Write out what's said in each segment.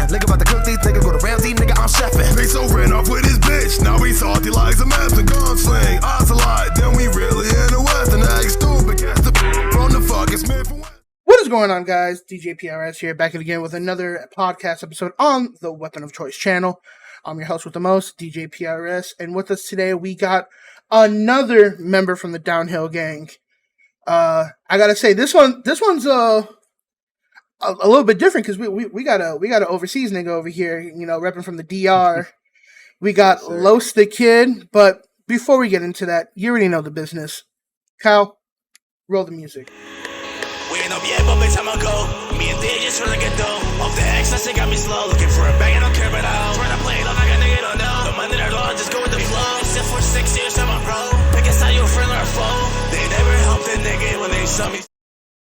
Nigga about to cook these, nigga go to Ramsey, nigga I'm chefing. Peso ran off with his bitch, now we salty like some maps and gunsling. Ocelot, then we really in the west and act stupid. Cast the from the fucking Smith. What is going on, guys? DJ PRS here, back again with another podcast episode on the Weapon of Choice channel. I'm your host with the most, DJ PRS, and with us today we got another member from the Downhill Gang. I gotta say this one's a little bit different because we got a overseas nigga over here, you know, repping from the DR. We got Yes, Los the Kid, but before we get into that, you already know the business. Kyle, roll the music. We ain't no yeah, but bitch, I'ma go. Me and D just tryna get dough. Off the X, that shit got me slow. Looking for a bag, I don't care about how. Tryna play it like a nigga don't know. The money they're low, just go with the flow. Sit for 6 years, I'm a pro. Pick a side, you a friend or a foe. They never helped a nigga when they saw me.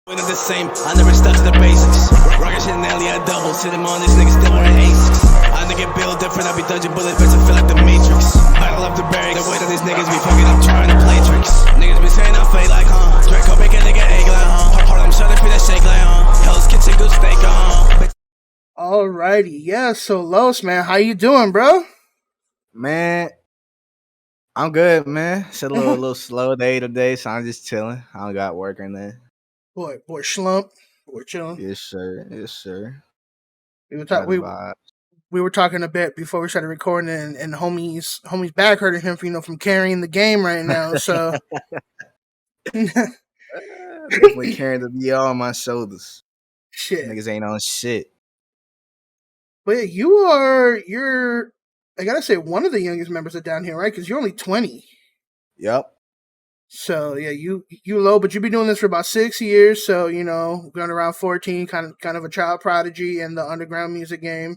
When it's the same, I never stuck to the basics. Rocket shit and Ellie, I double. Sit him on, this nigga still wearing Asics. I nigga build different, I be dodging bullet bitch, I feel like the Matrix. I love the berry, the way that these niggas be fucking up trying to play tricks. Niggas be saying I fade like, Draco make a nigga egg like, Harlem shut up, that shake like, Hell's Kitchen goose steak, Alrighty, yeah, so Los, man, how you doing, bro? Man, I'm good, man. It's a little slow day today, so I'm just chilling. I don't got work or nothing. Boy, slump. We're chilling. Yes, sir. Yes, sir. We were, Got we, a vibe. we were talking a bit before we started recording, and homie's back hurting him for, from carrying the game right now. So Definitely carrying the VR on my shoulders. shit. Niggas ain't on shit. But yeah, you're I gotta say one of the youngest members of Down Here, right? Because you're only 20. Yep. So yeah, you low, but you've been doing this for about 6 years. So you know, going around 14, kind of a child prodigy in the underground music game.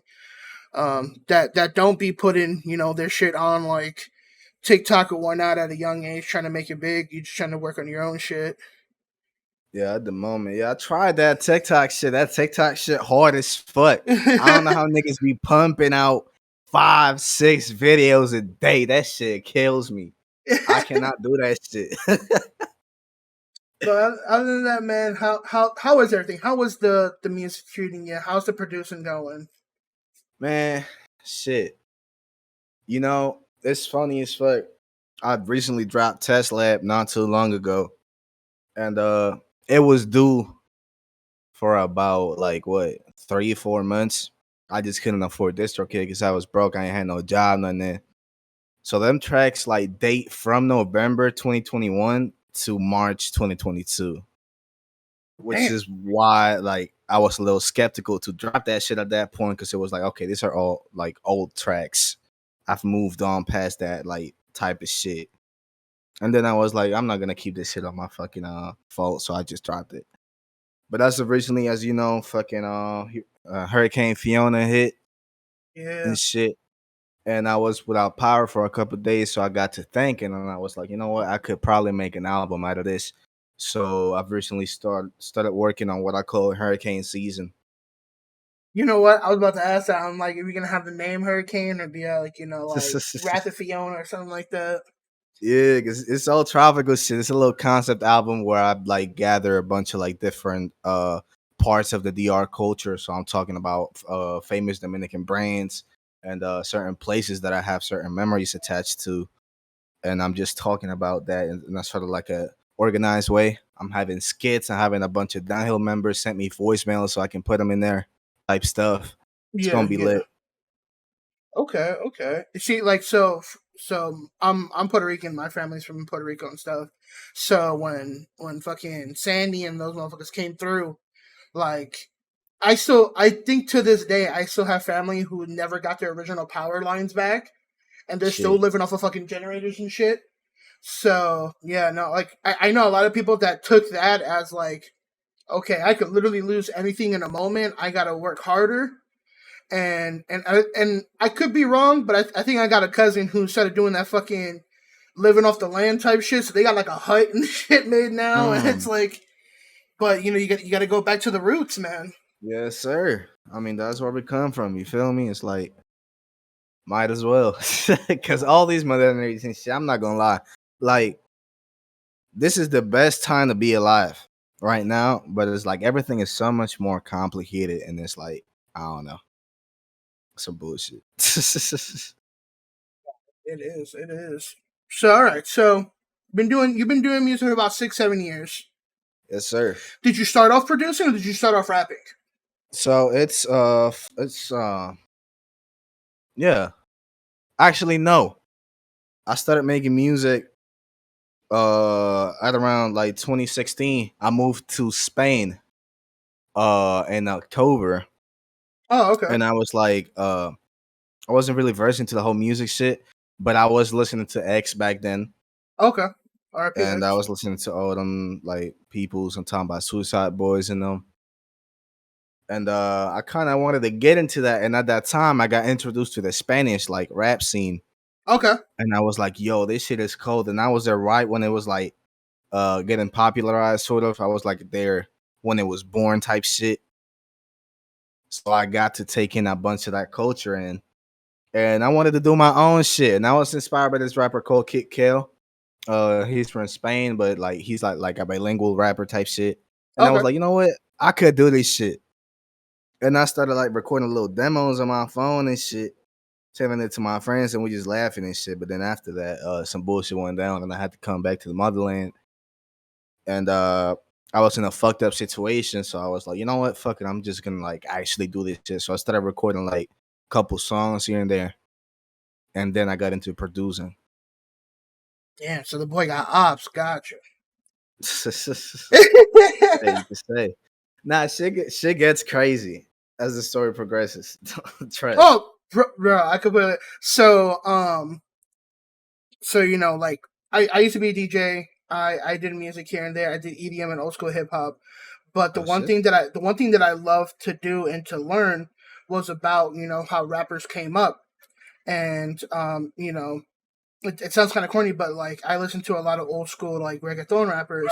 That don't be putting their shit on like TikTok or whatnot at a young age, trying to make it big. You just trying to work on your own shit. Yeah, at the moment. Yeah, I tried that TikTok shit. That TikTok shit hard as fuck. I don't know how niggas be pumping out 5, 6 videos a day. That shit kills me. I cannot do that shit. So other than that, man, how is everything? How was the music treating you? How's the producing going? Man, shit. You know, it's funny as fuck. I recently dropped Test Lab not too long ago. And it was due for about 3-4 months. I just couldn't afford DistroKid because I was broke. I ain't had no job, nothing. So them tracks date from November 2021 to March 2022. Which Damn. is why I was a little skeptical to drop that shit at that point, because it was okay, these are all old tracks. I've moved on past that type of shit. And then I was like, I'm not gonna keep this shit on my fucking fault, so I just dropped it. But as of recently, as you know, fucking Hurricane Fiona hit Yeah. and shit. And I was without power for a couple of days, so I got to thinking, and I was like, you know what, I could probably make an album out of this. So I've recently started working on what I call Hurricane Season. You know what? I was about to ask that. I'm like, are we gonna have the name Hurricane or be Wrath of Fiona or something like that? Yeah, because it's all tropical shit. It's a little concept album where I gather a bunch of different parts of the DR culture. So I'm talking about famous Dominican brands and certain places that I have certain memories attached to. And I'm just talking about that in a sort of a organized way. I'm having skits. I'm having a bunch of Downhill members sent me voicemails so I can put them in there type stuff. It's gonna be lit. Okay. See, so I'm Puerto Rican. My family's from Puerto Rico and stuff. So when fucking Sandy and those motherfuckers came through, I think to this day I still have family who never got their original power lines back, and they're still Shit. living off of fucking generators and shit. So yeah, no, I know a lot of people that took that as okay, I could literally lose anything in a moment. I gotta work harder. And I could be wrong, but I think I got a cousin who started doing that fucking living off the land type shit. So they got a hut and shit made now, and it's but you got to go back to the roots, man. Yes, sir. I mean, that's where we come from. You feel me? It's might as well, because all these modernities and shit. I'm not gonna lie. This is the best time to be alive right now, but it's everything is so much more complicated, and it's I don't know. Some bullshit. It is. It is. So all right. So you've been doing music for about 6, 7 years. Yes, sir. Did you start off producing or did you start off rapping? So it's yeah. Actually, no. I started making music at around like 2016. I moved to Spain in October, Oh, okay. and I was like I wasn't really versed into the whole music shit, but I was listening to X back then, Okay. and I RPX. was listening to all them like people talking about Suicide Boys and them. And I kind of wanted to get into that, and at that time I got introduced to the Spanish like rap scene, Okay. and I was like, yo, this shit is cold. And I was there right when it was like getting popularized, sort of. I was like there when it was born type shit. So I got to take in a bunch of that culture and I wanted to do my own shit. And I was inspired by this rapper called Kid Kale. He's from Spain, but like he's like a bilingual rapper type shit. And I was Okay. like, you know what? I could do this shit. And I started like recording little demos on my phone and shit, sending it to my friends, and we just laughing and shit. But then after that, some bullshit went down, and I had to come back to the motherland. And I was in a fucked up situation, so I was like, you know what? Fuck it, I'm just gonna like actually do this shit. So I started recording like a couple songs here and there, and then I got into producing. Damn. So the boy got ops. Gotcha. Hey, you can say. Nah, shit gets crazy as the story progresses. Trust. Oh, bro, I could put it. So like I used to be a DJ. I did music here and there. I did EDM and old school hip hop. But Oh shit. the one thing that I love to do and to learn was about how rappers came up, and it sounds kind of corny, but like I listen to a lot of old school like reggaeton rappers,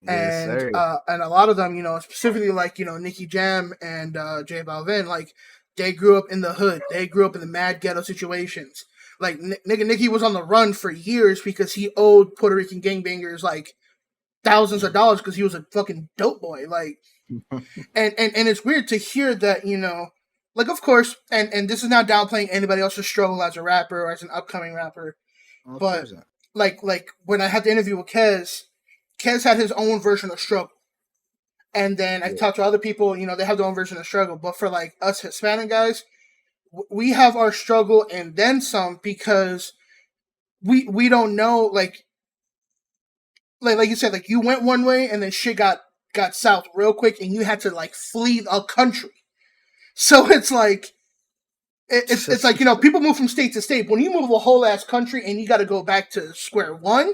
Yes, sir. and a lot of them, specifically like Nicky Jam and J Balvin, like they grew up in the hood, they grew up in the mad ghetto situations. Like nigga Nicky was on the run for years because he owed Puerto Rican gangbangers like thousands of dollars because he was a fucking dope boy. Like, and it's weird to hear that like of course, and this is not downplaying anybody else's struggle as a rapper or as an upcoming rapper, Of but course not. like when I had the interview with Kez had his own version of struggle. And then I Yeah. talked to other people, they have their own version of struggle. But for like us Hispanic guys, we have our struggle and then some because we don't know like you said, like you went one way and then shit got south real quick and you had to like flee a country. So it's like it's like people move from state to state. When you move a whole ass country and you got to go back to square one,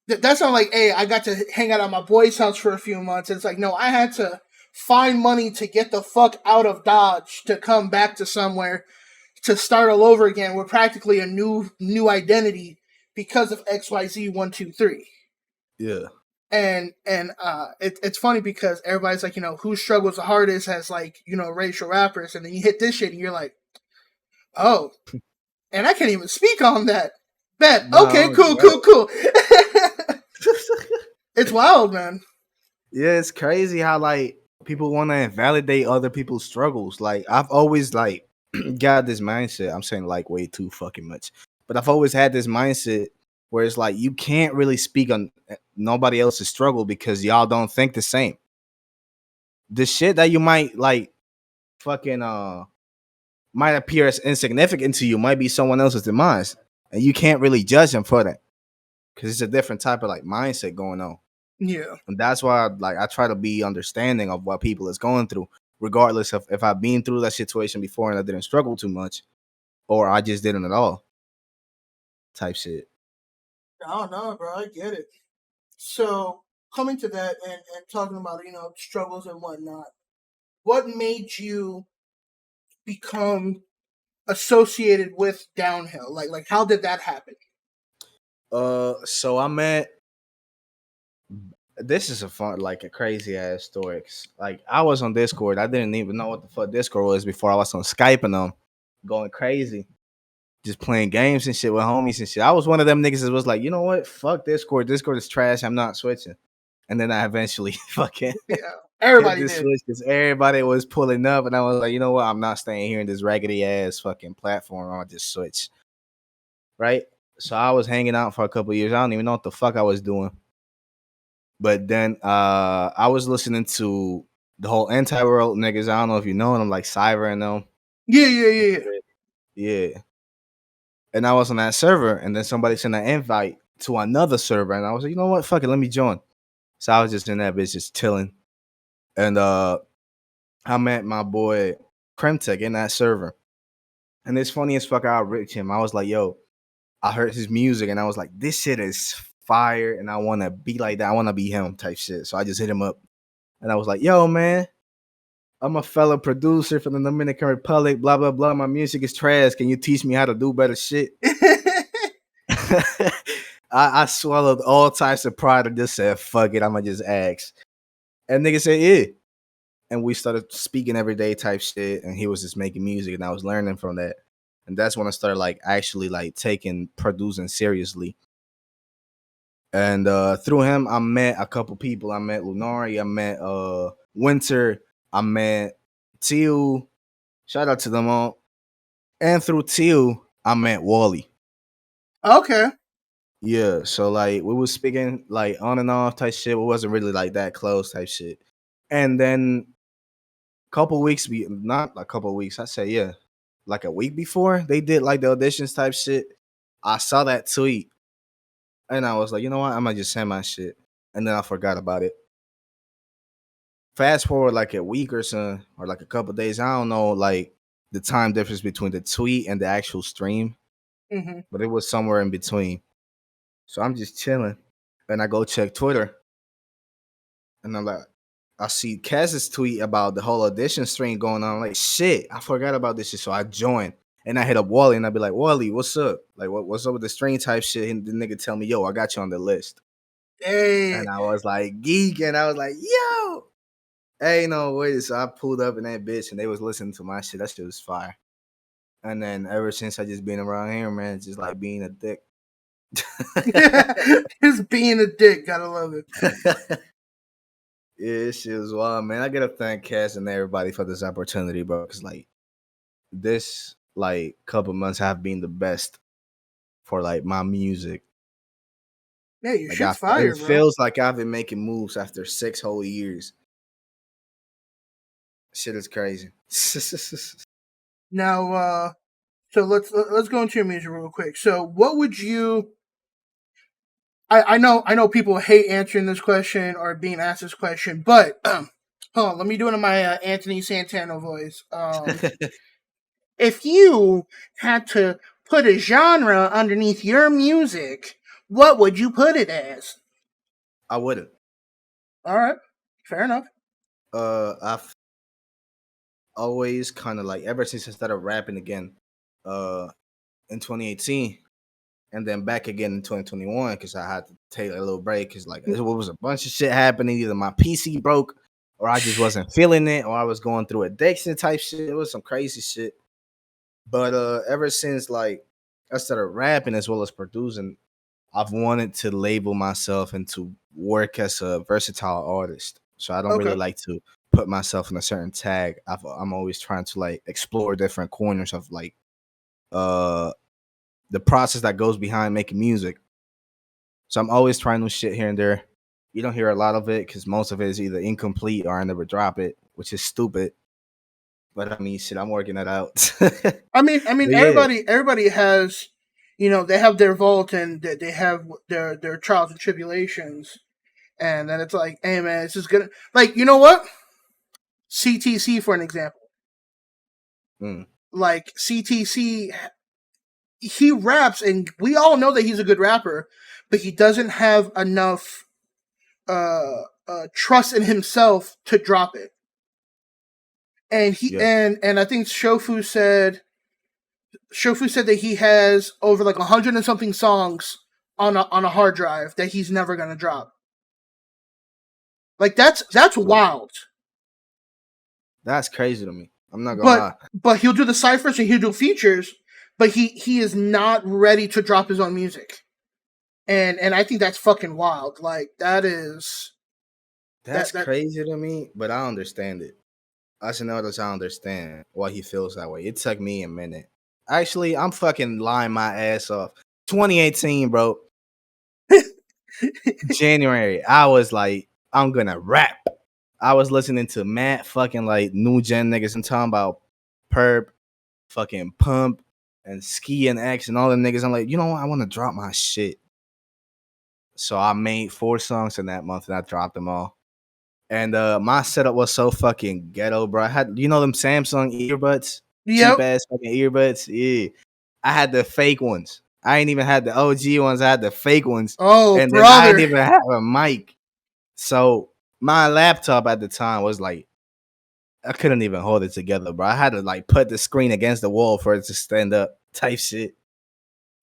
that's not like, hey, I got to hang out at my boy's house for a few months. It's like, no, I had to find money to get the fuck out of Dodge to come back to somewhere to start all over again with practically a new identity because of XYZ 1 2 3. Yeah. And it's funny because everybody's like, who struggles the hardest as like racial rappers, and then you hit this shit and you're like, oh, and I can't even speak on that. Bet. Okay, No, cool. It's wild, man. yeah, it's crazy how like people want to invalidate other people's struggles. Like I've always like got this mindset. I'm saying like way too fucking much, but I've always had this mindset where it's like you can't really speak on nobody else's struggle because y'all don't think the same. The shit that you might like fucking might appear as insignificant to you might be someone else's demise, and you can't really judge them for that because it's a different type of like mindset going on. Yeah. And that's why I try to be understanding of what people is going through, regardless of if I've been through that situation before and I didn't struggle too much, or I just didn't at all. Type shit. No, bro, I get it. So coming to that and talking about struggles and whatnot, what made you become associated with downhill? Like how did that happen? So I met. This is a fun, like a crazy ass story. 'Cause, like I was on Discord, I didn't even know what the fuck Discord was before I was on Skype and them, going crazy, just playing games and shit with homies and shit. I was one of them niggas that was like, you know what, fuck Discord. Discord is trash. I'm not switching. And then I eventually fucking Yeah. hit Everybody this did. switch because everybody was pulling up, and I was like, you know what? I'm not staying here in this raggedy ass fucking platform. I'll just switch. Right. So I was hanging out for a couple years. I don't even know what the fuck I was doing. But then I was listening to the whole anti-world niggas. I don't know if you know them, like Cyber and them. Yeah. Yeah. And I was on that server, and then somebody sent an invite to another server, and I was like, you know what? Fuck it, let me join. So I was just in that bitch just chilling. And I met my boy Kremtech in that server. And it's funny as fuck, I reached him. I was like, yo, I heard his music, and I was like, this shit is fire, and I want to be like that. I want to be him type shit. So I just hit him up, and I was like, yo, man, I'm a fellow producer from the Dominican Republic, blah, blah, blah. My music is trash. Can you teach me how to do better shit? I swallowed all types of pride and just said, fuck it, I'ma just ask. And nigga said, yeah. And we started speaking everyday type shit, and he was just making music, and I was learning from that. And that's when I started like actually like taking producing seriously. And through him, I met a couple people. I met Lunari, I met Winter, I met Teal. Shout out to them all. And through Teal, I met Wally. Okay. Yeah, so like we was speaking like on and off type shit. We wasn't really like that close type shit. And then couple weeks, not a couple weeks, I say yeah, like a week before they did like the auditions type shit. I saw that tweet, and I was like, you know what, I'm gonna just send my shit, and then I forgot about it. Fast forward like a week or so, or like a couple days, I don't know like the time difference between the tweet and the actual stream, Mm-hmm. but it was somewhere in between. So I'm just chilling, and I go check Twitter, and I'm like, I see Kaz's tweet about the whole audition stream going on. I'm like, shit, I forgot about this shit. So I joined, and I hit up Wally, and I'd be like, Wally, what's up? Like, what's up with the stream type shit? And the nigga tell me, yo, I got you on the list. Hey. And I was like, geek, and I was like, yo, hey, no way. So I pulled up in that bitch, and they was listening to my shit. That shit was fire. And then ever since I just been around here, man, it's just like being a dick. Just being a dick, gotta love it. Yeah, this shit was wild, man. I gotta thank Cass and everybody for this opportunity, bro. Cause like this, like couple months have been the best for like my music. Yeah, your Like shit's fire, it bro. feels like I've been making moves after 6 whole years. Shit is crazy. Now, so let's go into your music real quick. So, what would you? I know people hate answering this question or being asked this question, but hold on, let me do it in my Anthony Santana voice. If you had to put a genre underneath your music, what would you put it as? I wouldn't. All right, fair enough. I've always kind of like ever since I started rapping again, in 2018, and then back again in 2021 because I had to take a little break because like it was a bunch of shit happening. Either my PC broke, or I just wasn't feeling it, or I was going through addiction type shit. It was some crazy shit. But ever since like I started rapping as well as producing, I've wanted to label myself and to work as a versatile artist. So I don't really Okay. like to put myself in a certain tag. I'm always trying to like explore different corners of like uh the process that goes behind making music. So I'm always trying new shit here and there. You don't hear a lot of it because most of it is either incomplete or I never drop it, which is stupid. But I mean, shit, I'm working that out. I mean, But yeah, everybody has, they have their vault and they have their trials and tribulations, and then it's like, hey man, it's just gonna like, you know what? CTC for an example, mm, like CTC, he raps, and we all know that he's a good rapper, but he doesn't have enough trust in himself to drop it. And he yeah, and I think Shofu said that he has over like 100 and something songs on a hard drive that he's never gonna drop. Like that's wild. that's crazy to me. I'm not gonna lie. But he'll do the ciphers and he'll do features, but he is not ready to drop his own music. And I think that's fucking wild. Like that is That's That crazy to me, but I understand it. I should notice I understand why he feels that way. It took me a minute. Actually, I'm fucking lying my ass off. 2018, bro. January, I was like, I'm gonna rap. I was listening to mad fucking like new gen niggas and talking about Perp, fucking Pump, and Ski and X and all them niggas. I'm like, you know what? I want to drop my shit. So I made 4 songs in that month and I dropped them all. And my setup was so fucking ghetto, bro. I had, you know, them Samsung earbuds, cheap yep. ass fucking earbuds. Yeah, I had the fake ones. I ain't even had the OG ones. I had the fake ones, Oh, and then I didn't brother. even have a mic. So my laptop at the time was like, I couldn't even hold it together, bro. I had to like put the screen against the wall for it to stand up, type shit.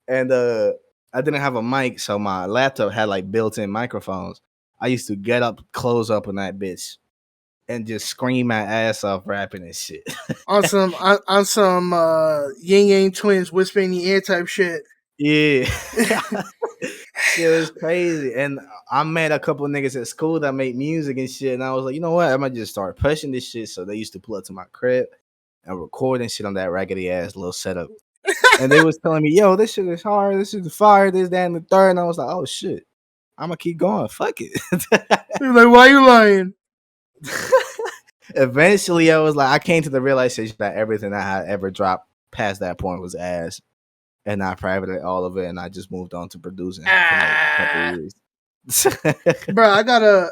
And I didn't have a mic, so my laptop had like built-in microphones. I used to get up, close up on that bitch, and just scream my ass off rapping and shit. On some Yin Yang Twins whisper in the ear type shit. Yeah. Shit was crazy. And I met a couple of niggas at school that made music and shit. And I was like, you know what? I might just start pushing this shit. So they used to pull up to my crib and recording shit on that raggedy ass little setup. And they was telling me, yo, this shit is hard. This is fire. This, that, and the third. And I was like, oh shit. I'm gonna keep going. Fuck it. You're like, why you lying? Eventually, I was like, I came to the realization that everything I had ever dropped past that point was ass, and I privated all of it, and I just moved on to producing for like a couple of years. Bro, I got a.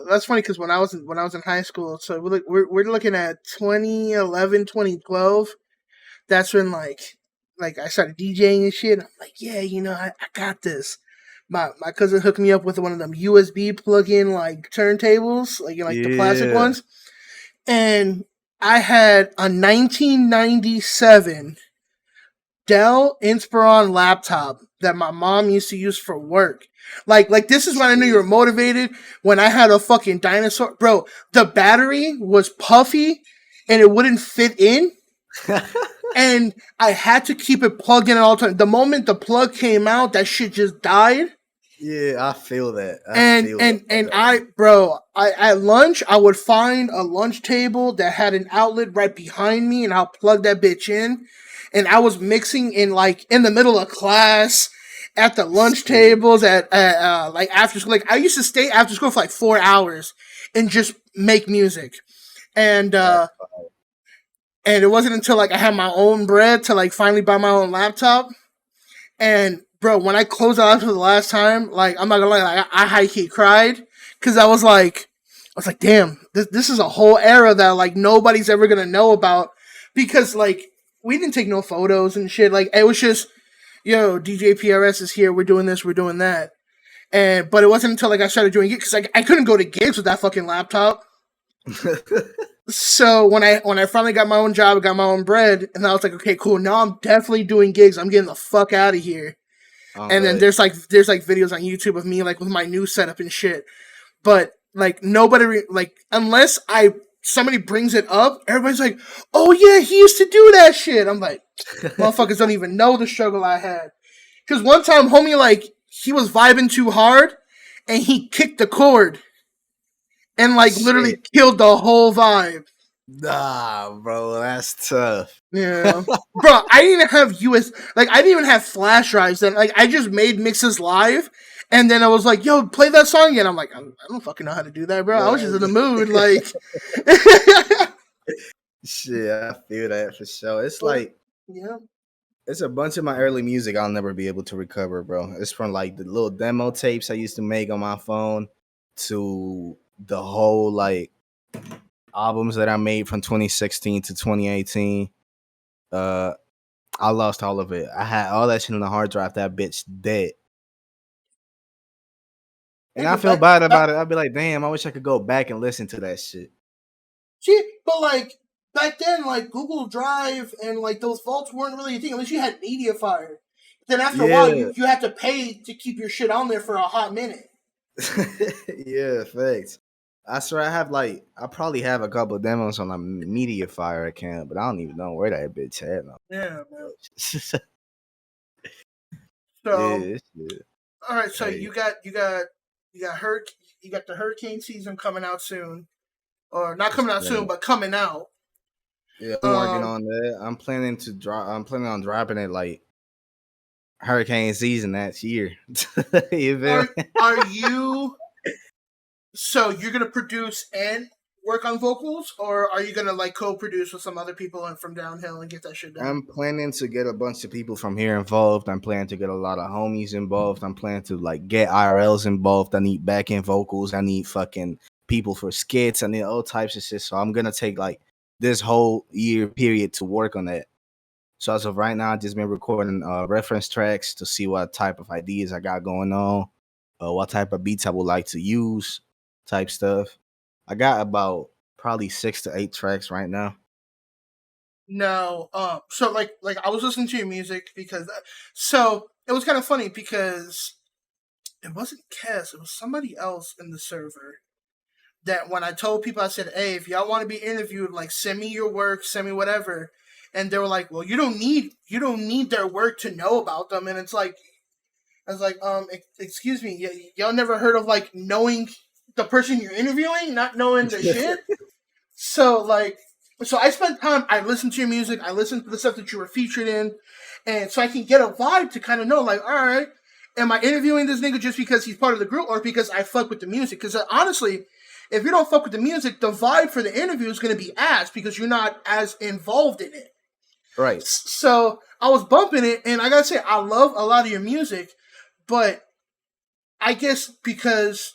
That's funny because when I was in high school, so we're looking at 2011, 2012. That's when like I started DJing and shit. I'm like, yeah, I got this. My cousin hooked me up with one of them USB plug-in like turntables, like the plastic Yeah. ones, and I had a 1997 Dell Inspiron laptop that my mom used to use for work. Like this is when I knew you were motivated. When I had a fucking dinosaur, bro. The battery was puffy, and it wouldn't fit in. And I had to keep it plugged in at all times. The moment the plug came out, that shit just died. Yeah, I feel that. I at lunch I would find a lunch table that had an outlet right behind me, and I'll plug that bitch in. And I was mixing in the middle of class, at the lunch tables, at like after school. Like I used to stay after school for like 4 hours and just make music. And it wasn't until like I had my own bread to like finally buy my own laptop. And bro, when I closed out for the last time, like I'm not gonna lie, like, I high key cried because I was like, damn, this is a whole era that like nobody's ever gonna know about because like we didn't take no photos and shit. Like it was just, yo, DJ PRS is here. We're doing this. We're doing that. But it wasn't until like I started doing it because I couldn't go to gigs with that fucking laptop. So when I finally got my own job, got my own bread, and I was like, okay, cool. Now I'm definitely doing gigs. I'm getting the fuck out of here. And then there's videos on YouTube of me like with my new setup and shit. But like nobody unless somebody brings it up, everybody's like, oh yeah, he used to do that shit. I'm like, motherfuckers don't even know the struggle I had. Because one time, homie, like he was vibing too hard, and he kicked the cord. And like literally killed the whole vibe. Nah, bro, that's tough. Yeah, bro, I didn't even have I didn't even have flash drives then. Like I just made mixes live, and then I was like, "Yo, play that song again." I'm like, I don't fucking know how to do that, bro. I was just in the mood, like. Shit, I feel that for sure. It's like, yeah, it's a bunch of my early music I'll never be able to recover, bro. It's from like the little demo tapes I used to make on my phone to the whole like albums that I made from 2016 to 2018. I lost all of it. I had all that shit on the hard drive. That bitch dead. And I feel bad about it. I'd be like, damn, I wish I could go back and listen to that shit. See, but like back then, like Google Drive and like those vaults weren't really a thing unless you had MediaFire. Then after a while, you had to pay to keep your shit on there for a hot minute. Yeah, thanks. I swear I probably have a couple of demos on a MediaFire account, but I don't even know where that bitch at. No. Yeah, man. So, yeah, all right. So hey. you got Herc. You got the hurricane season coming out soon, or not coming out Yeah. soon, but coming out. Yeah, I'm working on that. I'm planning to drop. I'm planning on dropping it like hurricane season next year. You feel me? Are you? So you're gonna produce and work on vocals, or are you gonna like co-produce with some other people and from downhill and get that shit done? I'm planning to get a bunch of people from here involved. I'm planning to get a lot of homies involved. I'm planning to like get IRLs involved. I need back end vocals. I need fucking people for skits. I need all types of shit. So I'm gonna take like this whole year period to work on that. So as of right now, I've just been recording reference tracks to see what type of ideas I got going on, what type of beats I would like to use, type stuff. I got about probably 6 to 8 tracks right now. No, so like I was listening to your music because so it was kind of funny because it wasn't Kes, it was somebody else in the server that when I told people, I said, hey, if y'all want to be interviewed, like send me your work, send me whatever, and they were like, well, you don't need their work to know about them, and it's like I was like, excuse me, y'all never heard of like knowing the person you're interviewing, not knowing the shit. So I spent time. I listened to your music. I listened to the stuff that you were featured in, and so I can get a vibe to kind of know, like, all right, am I interviewing this nigga just because he's part of the group, or because I fuck with the music? Because honestly, if you don't fuck with the music, the vibe for the interview is going to be ass because you're not as involved in it. Right. So I was bumping it, and I gotta say, I love a lot of your music, but I guess because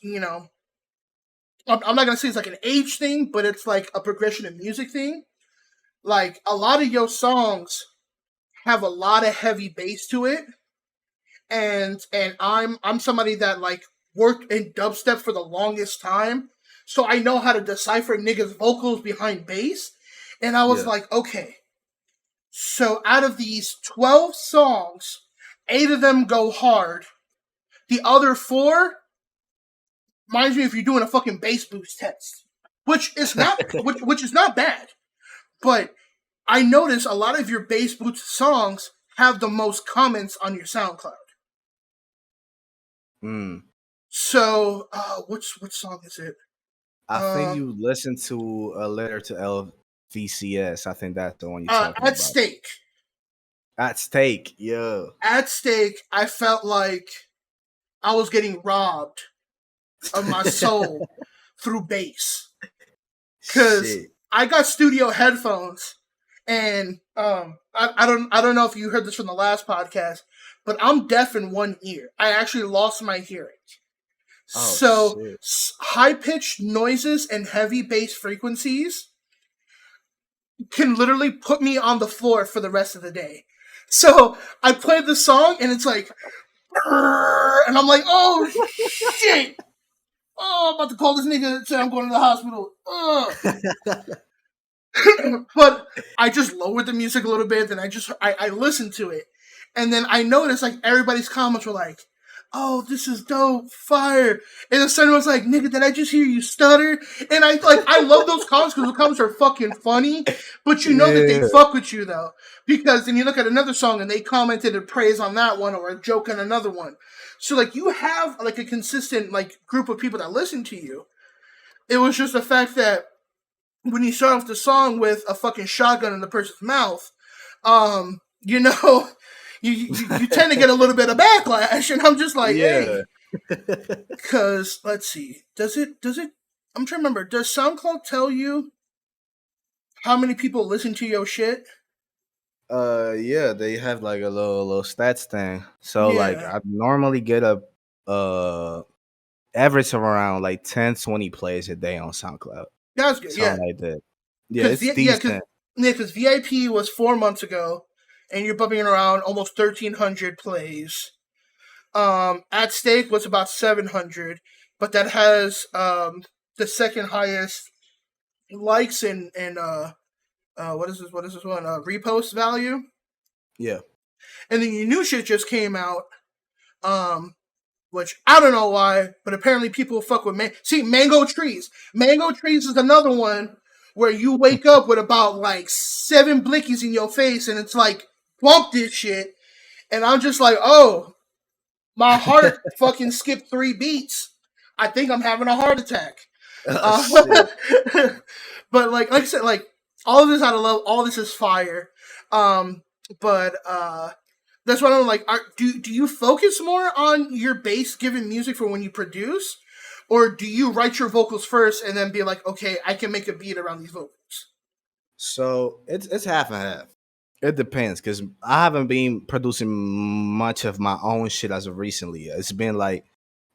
I'm not gonna say it's like an age thing, but it's like a progression of music thing. Like a lot of your songs have a lot of heavy bass to it, and I'm somebody that like worked in dubstep for the longest time, so I know how to decipher niggas' vocals behind bass. And I was like, okay, so out of these 12 songs, 8 of them go hard. The other 4 reminds me if you're doing a fucking bass boost test, which is not which is not bad, but I notice a lot of your bass boost songs have the most comments on your SoundCloud. So, which song is it? I think you listened to A Letter to LVCS. I think that's the one you're talking about. At Stake. At Stake, yeah. At Stake, I felt like I was getting robbed of my soul through bass. Because I got studio headphones, and I don't know if you heard this from the last podcast, but I'm deaf in one ear. I actually lost my hearing. High-pitched noises and heavy bass frequencies can literally put me on the floor for the rest of the day. So I played the song, and it's like, and I'm like, oh, shit. Oh, I'm about to call this nigga and say I'm going to the hospital. But I just lowered the music a little bit, then I listened to it. And then I noticed, like, everybody's comments were like, oh, this is dope, fire. And then someone was like, nigga, did I just hear you stutter? And I love those comments because the comments are fucking funny, but you know that they fuck with you, though. Because then you look at another song and they commented a praise on that one or a joke on another one. So, like, you have, like, a consistent, like, group of people that listen to you. It was just the fact that when you start off the song with a fucking shotgun in the person's mouth, you know, you tend to get a little bit of backlash, and I'm just like, hey. Because, let's see, does it, I'm trying to remember, does SoundCloud tell you how many people listen to your shit? Yeah, they have like a little stats thing. So like I normally get a average of around like 10-20 plays a day on SoundCloud. That's good. Something like that. Yeah, it's decent. Because VIP was 4 months ago, and you're bumping around almost 1,300 plays. At Stake was about 700, but that has the second highest likes and what is this one? Repost value. Yeah. And then your new shit just came out, which I don't know why, but apparently people fuck with Mango Trees. Mango Trees is another one where you wake up with about like 7 blickies in your face, and it's like, bump this shit. And I'm just like, oh, my heart fucking skipped 3 beats. I think I'm having a heart attack. Oh, shit. But like I said, like all of this out of love, all this is fire. But that's what I'm like. Do you focus more on your bass given music for when you produce, or do you write your vocals first and then be like, okay, I can make a beat around these vocals? So it's half and half. It depends because I haven't been producing much of my own shit as of recently. It's been like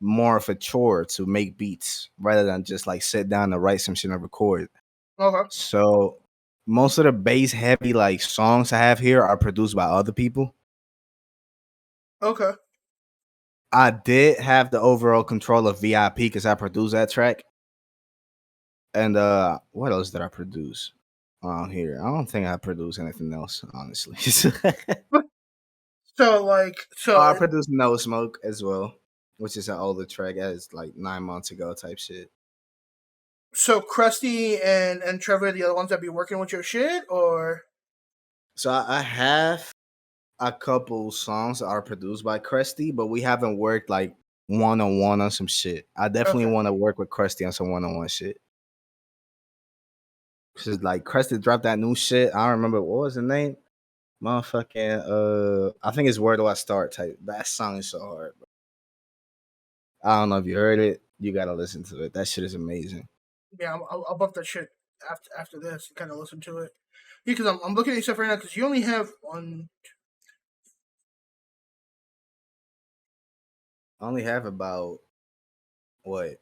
more of a chore to make beats rather than just like sit down and write some shit and record. Okay. So most of the bass heavy like songs I have here are produced by other people. Okay. I did have the overall control of VIP because I produced that track. And what else did I produce on here? I don't think I produced anything else, honestly. So like I so produced No Smoke as well, which is an older track. It's like 9 months ago type shit. so Krusty and Trevor are the other ones that be working with your shit, or So I have a couple songs that are produced by Krusty, but we haven't worked like one on one on some shit. I definitely okay. want to work with Krusty on some one on one shit. Cause like Krusty dropped that new shit. I don't remember what was the name. Motherfucking I think it's Where Do I Start type. That song is so hard, bro. I don't know if you heard it. You gotta listen to it. That shit is amazing. Yeah, I'll bump that shit after this and kind of listen to it. Yeah, because I'm looking at your stuff right now because you only have one. I only have about what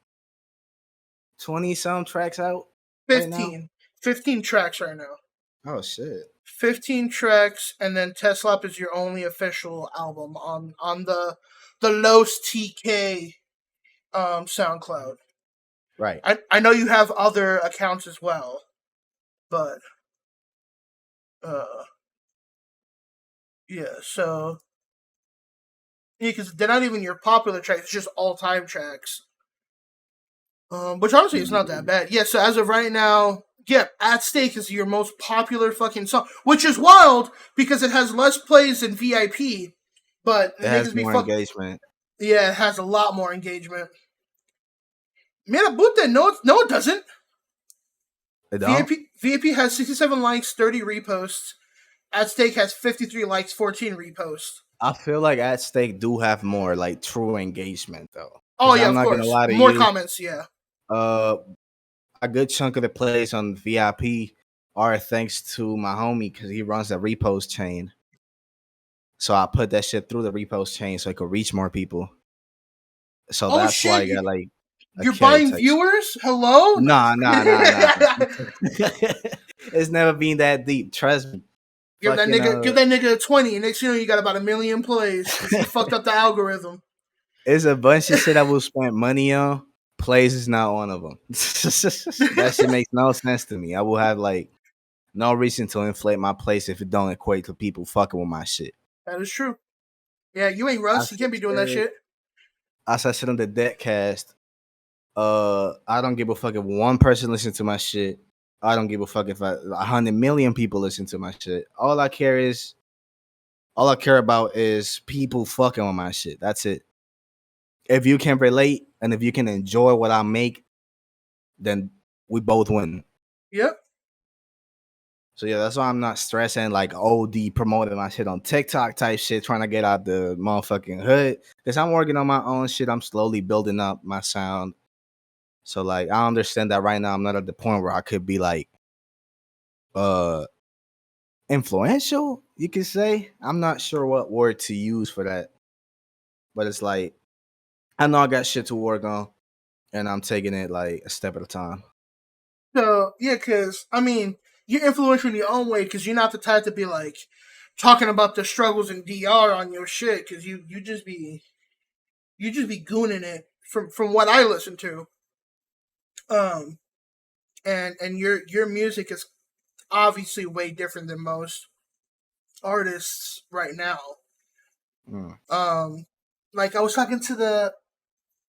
20 some tracks out right now. 15 tracks right now. Oh shit. 15 tracks, and then Teslop is your only official album on the Los TK SoundCloud. Right. I know you have other accounts as well, but yeah, so yeah, because they're not even your popular tracks; it's just all time tracks. Which honestly is not that bad. Yeah, so as of right now, yeah, At Stake is your most popular fucking song, which is wild because it has less plays than VIP, but It has niggas be more fuck. engagement. Yeah, it has a lot more engagement. Man, boot that. No, it doesn't. It don't? VIP has 67 likes, 30 reposts. At Stake has 53 likes, 14 reposts. I feel like At Stake do have more like true engagement though. Oh Because yeah, I'm of not gonna course. lie to More you. comments, yeah. Uh a good chunk of the plays on VIP are thanks to my homie because he runs the repost chain. So I put that shit through the repost chain so it could reach more people. So Oh that's why I shit, got like a you're K buying type shit. viewers? Hello? Nah. It's never been that deep. Trust me. Give that Fucking nigga a 20, and next you know you got about 1 million plays because he fucked up the algorithm. it's a bunch of shit I will spend money on. Plays is not one of them. That shit makes no sense to me. I will have like no reason to inflate my place if it don't equate to people fucking with my shit. That is true. Yeah, you ain't I Russ. You can't be doing that shit. said shit on the deck cast. I don't give a fuck if one person listens to my shit. I don't give a fuck if 100 million people listen to my shit. All I care about is people fucking with my shit. That's it. If you can relate and if you can enjoy what I make, then we both win. Yep. So yeah, that's why I'm not stressing like OD promoting my shit on TikTok type shit, trying to get out the motherfucking hood. Because I'm working on my own shit. I'm slowly building up my sound. So like I understand that right now I'm not at the point where I could be like influential, you could say. I'm not sure what word to use for that. But it's like I know I got shit to work on and I'm taking it like a step at a time. So yeah, because I mean, you're influential in your own way because you're not the type to be like talking about the struggles in DR on your shit because you just be gooning it from what I listen to. And your music is obviously way different than most artists right now. Mm. Like I was talking to the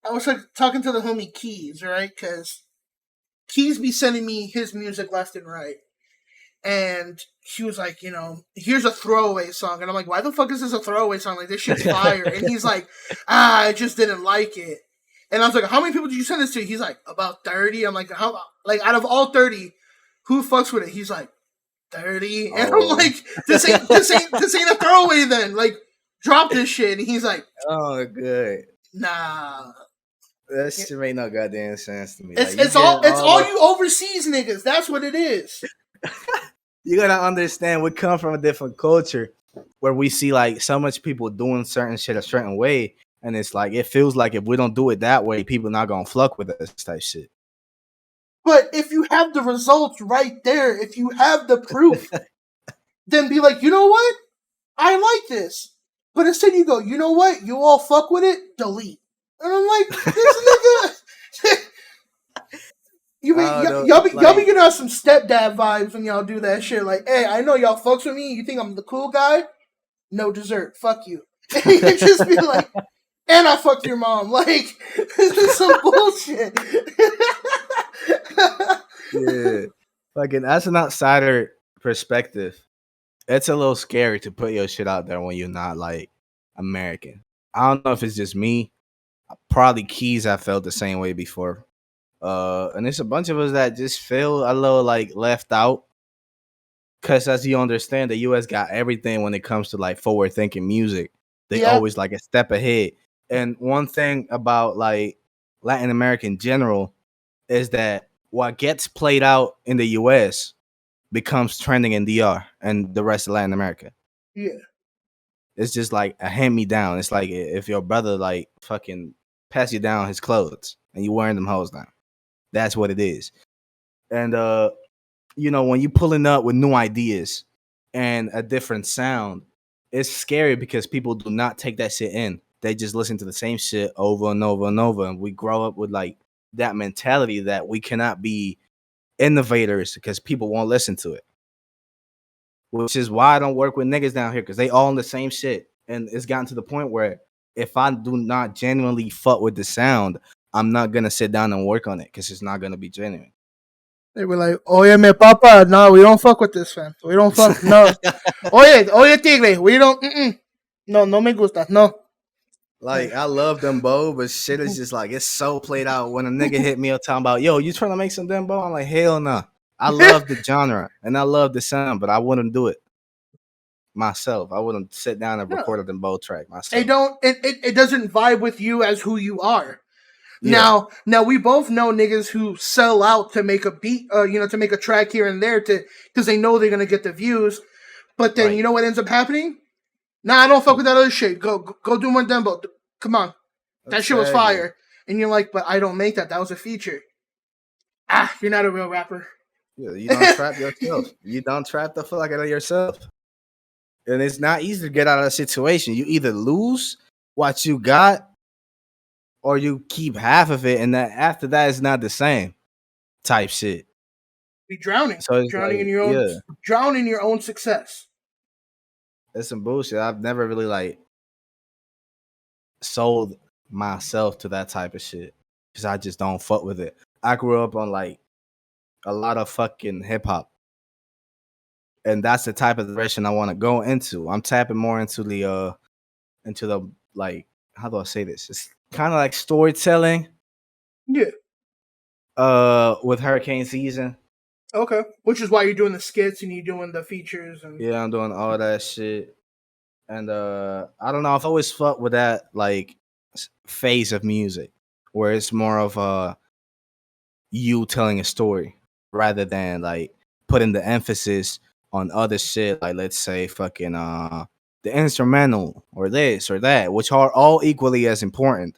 homie Keys, right? Because Keys be sending me his music left and right. And he was like, here's a throwaway song. And I'm like, why the fuck is this a throwaway song? Like, this shit's fire. And he's like, I just didn't like it. And I was like, how many people did you send this to? He's like, about 30. I'm like, how? Like, out of all 30, who fucks with it? He's like, 30. And I'm like, this ain't a throwaway then. Like, drop this shit. And he's like, oh, good. Nah. That shit make no goddamn sense to me. It's all you overseas niggas. That's what it is. You gotta understand, we come from a different culture where we see like so much people doing certain shit a certain way, and it's like it feels like if we don't do it that way, people not gonna fuck with us type shit. But if you have the results right there, if you have the proof, then be like, you know what? I like this. But instead you go, you know what? You all fuck with it? Delete. And I'm like, this nigga. Y'all be getting out some stepdad vibes when y'all do that shit. Like, hey, I know y'all fucks with me. You think I'm the cool guy? No dessert. Fuck you. And you just be like, and I fucked your mom. Like, this is some bullshit. Yeah. Fucking as an outsider perspective, it's a little scary to put your shit out there when you're not like American. I don't know if it's just me. Probably Keys I felt the same way before. And there's a bunch of us that just feel a little like left out. Cause as you understand, the US got everything when it comes to like forward thinking music. They always like a step ahead. And one thing about like Latin America in general is that what gets played out in the US becomes trending in DR and the rest of Latin America. Yeah. It's just like a hand me down. It's like if your brother like fucking pass you down his clothes and you wearing them hoes down. That's what it is. And you know, when you pulling up with new ideas and a different sound, it's scary because people do not take that shit in. They just listen to the same shit over and over and over. And we grow up with like that mentality that we cannot be innovators because people won't listen to it. Which is why I don't work with niggas down here because they all in the same shit. And it's gotten to the point where if I do not genuinely fuck with the sound, I'm not gonna sit down and work on it because it's not gonna be genuine. They were like, oye, me papa, no, we don't fuck with this, fam. We don't fuck, no. Oye, tigre, we don't, no me gusta, no. Like, I love dembow, but shit is just like, it's so played out. When a nigga hit me up talking about, yo, you trying to make some dembow? I'm like, hell no. I love the genre and I love the sound, but I wouldn't do it myself. I wouldn't sit down and record a dembow track myself. It doesn't vibe with you as who you are. Yeah. Now we both know niggas who sell out to make a beat, to make a track here and there because they know they're gonna get the views. But then you know what ends up happening? Nah, I don't fuck with that other shit. Go do more dembo. Come on, that shit was fire. And you're like, but I don't make that. That was a feature. You're not a real rapper. Yeah, you don't trap yourself. You don't trap the fuck out of yourself. And it's not easy to get out of that situation. You either lose what you got, or you keep half of it, and that after that is not the same type shit. Be drowning. So drowning in your own success. That's some bullshit. I've never really like sold myself to that type of shit because I just don't fuck with it. I grew up on like a lot of fucking hip hop, and that's the type of direction I want to go into. I'm tapping more into the like, how do I say this? It's kind of like storytelling. Yeah. With hurricane season. Okay. Which is why you're doing the skits and you're doing the features and yeah, I'm doing all that shit. And I don't know. I've always fucked with that like phase of music where it's more of you telling a story rather than like putting the emphasis on other shit. Like let's say fucking the instrumental or this or that, which are all equally as important.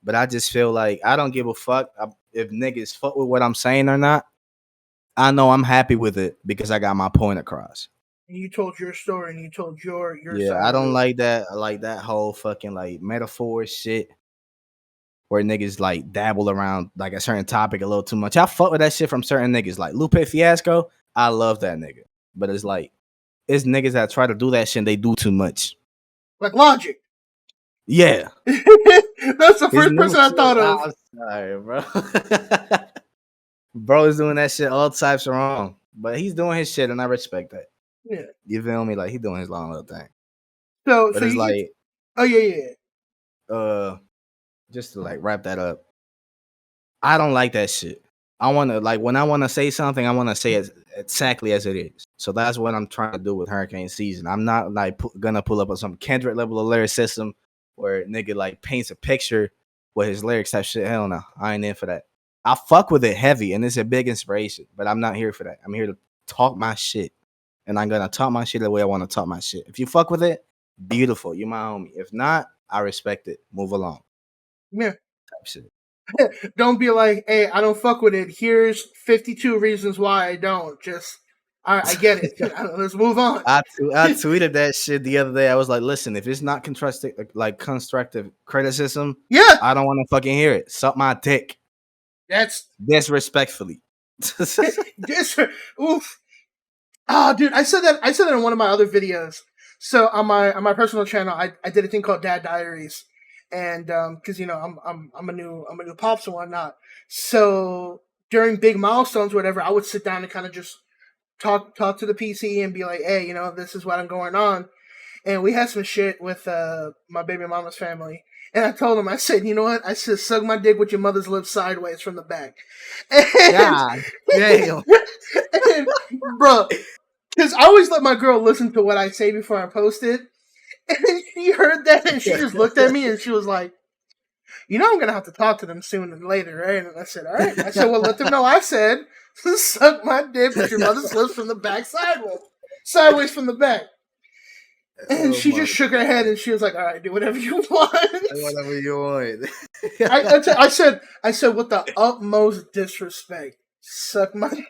But I just feel like I don't give a fuck if niggas fuck with what I'm saying or not. I know I'm happy with it because I got my point across. And you told your story and you told your yeah, side. I don't like that. I like that whole fucking like metaphor shit where niggas like dabble around like a certain topic a little too much. I fuck with that shit from certain niggas like Lupe Fiasco. I love that nigga, but it's like it's niggas that try to do that shit and they do too much. Like Logic. Yeah, that's the first person I thought of. I'm sorry, bro. Bro is doing that shit all types of wrong, but he's doing his shit and I respect that. Yeah, you feel me? Like he doing his long little thing. So it's like, oh yeah. just to like wrap that up, I don't like that shit. I want to like when I want to say something, I want to say it exactly as it is. So that's what I'm trying to do with hurricane season. I'm not like gonna pull up on some Kendrick level of lyricism where nigga like paints a picture with his lyrics type shit. Hell no, I ain't in for that. I fuck with it heavy and it's a big inspiration, but I'm not here for that. I'm here to talk my shit, and I'm gonna talk my shit the way I want to talk my shit. If you fuck with it, beautiful, you my homie. If not, I respect it. Move along. Yeah. Type shit. Don't be like, hey, I don't fuck with it. Here's 52 reasons why I don't. Just, I get it. Let's move on. I tweeted that shit the other day. I was like, listen, if it's not constructive criticism, Yeah, I don't want to fucking hear it. Suck my dick. that's Disrespectfully. this. Oof. Oh, dude, I said that in one of my other videos. So on my personal channel, I did a thing called Dad Diaries, and because I'm a new pops and whatnot. So during big milestones, whatever, I would sit down and kind of just talk to the PC and be like, hey, this is what I'm going on. And we had some shit with my baby mama's family. And I told him, I said, you know what? I said, suck my dick with your mother's lips sideways from the back. And, God damn. and bro, because I always let my girl listen to what I say before I post it. And she heard that and she just looked at me and she was like, I'm going to have to talk to them soon and later, right? And I said, all right. I said, well, let them know I said, suck my dick with your mother's lips from the back sideways from the back. And she just shook her head and she was like, all right, do whatever you want. Whatever you want. I said with the utmost disrespect, suck my dick.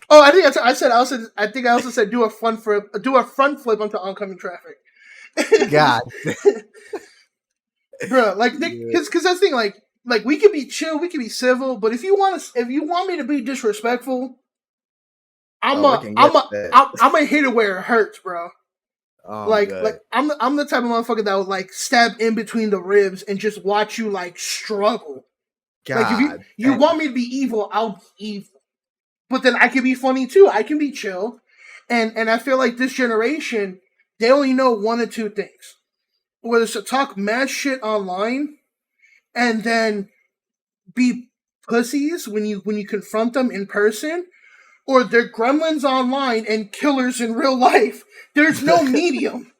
Oh, I think I also said do a front flip onto oncoming traffic. God. Bro, like, because that's the thing, like we can be chill, we can be civil, but if you want me to be disrespectful, I'm gonna hit it where it hurts, bro. Oh, like God. like I'm the type of motherfucker that would like stab in between the ribs and just watch you like struggle. God. Like if you want me to be evil, I'll be evil. But then I can be funny too. I can be chill. And I feel like this generation, they only know one or two things. Whether it's to talk mad shit online and then be pussies when you confront them in person, or they're gremlins online and killers in real life. There's no medium.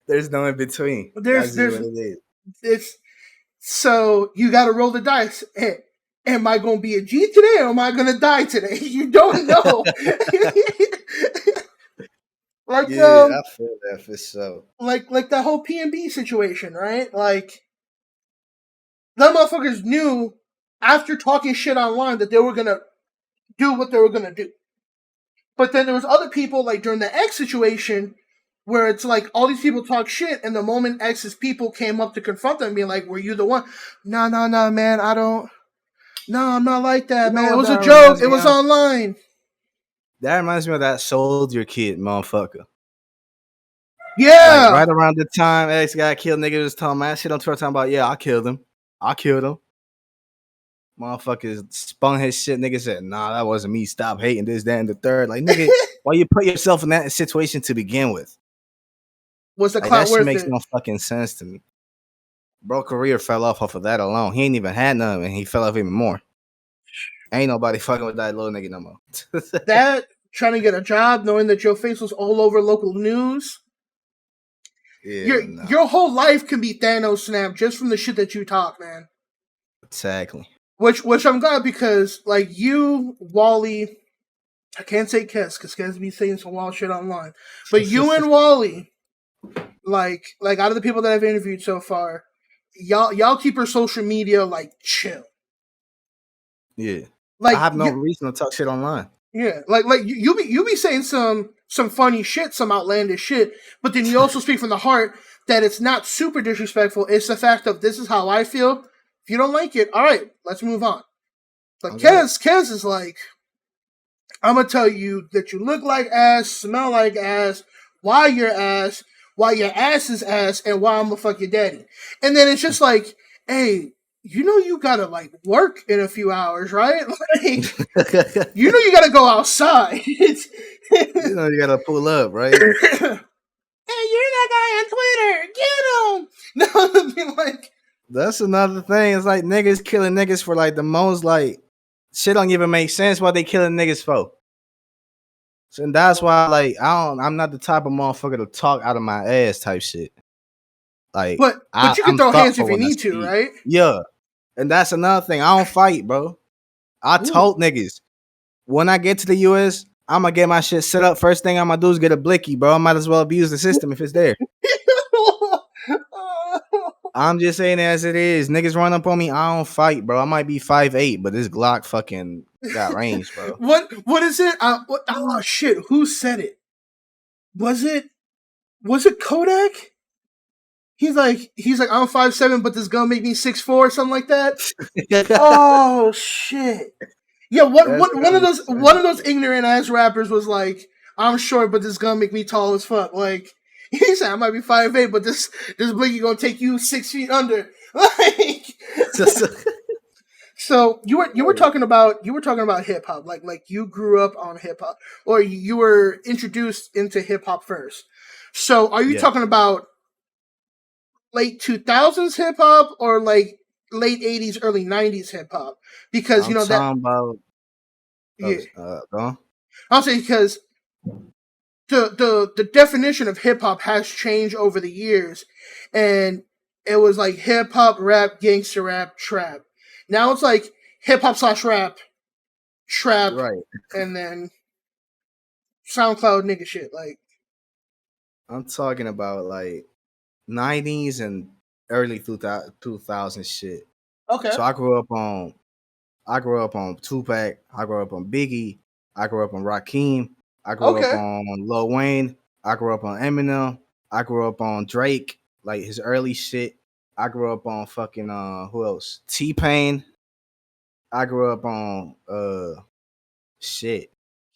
There's no in between. It's so you got to roll the dice. Hey, am I going to be a G today or am I going to die today? You don't know. Like I feel that for sure. Like the whole P&B situation, right? Like the motherfuckers knew after talking shit online that they were going to do what they were going to do. But then there was other people, like during the X situation, where it's like all these people talk shit, and the moment X's people came up to confront them, being like, "Were you the one?" No, man, I don't. No, I'm not like that, man. It was a joke. It was online. That reminds me of that soldier kid, motherfucker. Yeah. Like right around the time X got killed, nigga was talking mad shit on Twitter talking about, yeah, I killed him. Motherfuckers spun his shit. Nigga said, nah, that wasn't me. Stop hating this, that, and the third. Like, nigga, why you put yourself in that situation to begin with? Was the like, clout that worth shit makes it? no fucking sense to me. Bro, career fell off of that alone. He ain't even had none, and he fell off even more. Ain't nobody fucking with that little nigga no more. That, trying to get a job, knowing that your face was all over local news. Yeah, your whole life can be Thanos snapped just from the shit that you talk, man. Exactly. Which I'm glad, because like you, Wally, I can't say Kes because Kes be saying some wild shit online, but you and Wally, like out of the people that I've interviewed so far, y'all keep your social media like chill. Yeah, like I have no reason to talk shit online. Yeah, like you be saying some funny shit, some outlandish shit, but then you also speak from the heart that it's not super disrespectful. It's the fact of this is how I feel. If you don't like it, all right, let's move on. But Kez is like, I'm gonna tell you that you look like ass, smell like ass, why your ass is ass, and why I'm gonna fuck your daddy. And then it's just like, hey, you gotta like work in a few hours, right? Like, you gotta go outside. You gotta pull up, right? Hey, you're that guy on Twitter. Get him. No, I mean, like, That's another thing. It's like niggas killing niggas for like the most like shit don't even make sense what they killing niggas for. So and that's why like I'm not the type of motherfucker to talk out of my ass type shit. Like But you can I'm throw hands if thoughtful you when I need to, speak. right? Yeah. And that's another thing. I don't fight, bro. I Ooh. told niggas when I get to the US, I'm gonna get my shit set up. First thing I'm gonna do is get a blicky, bro. I might as well abuse the system if it's there. I'm just saying it as it is. Niggas run up on me. I don't fight, bro. I might be 5'8", but this Glock fucking got range, bro. What is it? Oh shit! Who said it? Was it Kodak? He's like I'm 5'7", but this gun make me 6'4", something like that. Oh shit! Yeah, That's one of kinda those ignorant ass rappers was like, I'm short, but this gun make me tall as fuck. Like he said, I might be 5'8", but this blinky gonna take you 6 feet under. Like, so you were talking about hip hop, like you grew up on hip hop, or you were introduced into hip hop first. So are you yeah. talking about late 2000s hip hop or like late 80s, early 90s hip hop? Because I'm that talking about yeah, go on. I'll say because the definition of hip hop has changed over the years, and it was like hip hop, rap, gangster rap, trap. Now it's like hip hop / rap, trap, Right. and then SoundCloud nigga shit. Like, I'm talking about like 90s and early 2000 shit. okay, So I grew up on Tupac. I grew up on Biggie. I grew up on Rakim. I grew up okay, on Lil Wayne. I grew up on Eminem. I grew up on Drake, like his early shit. I grew up on fucking who else? T Pain. I grew up on shit.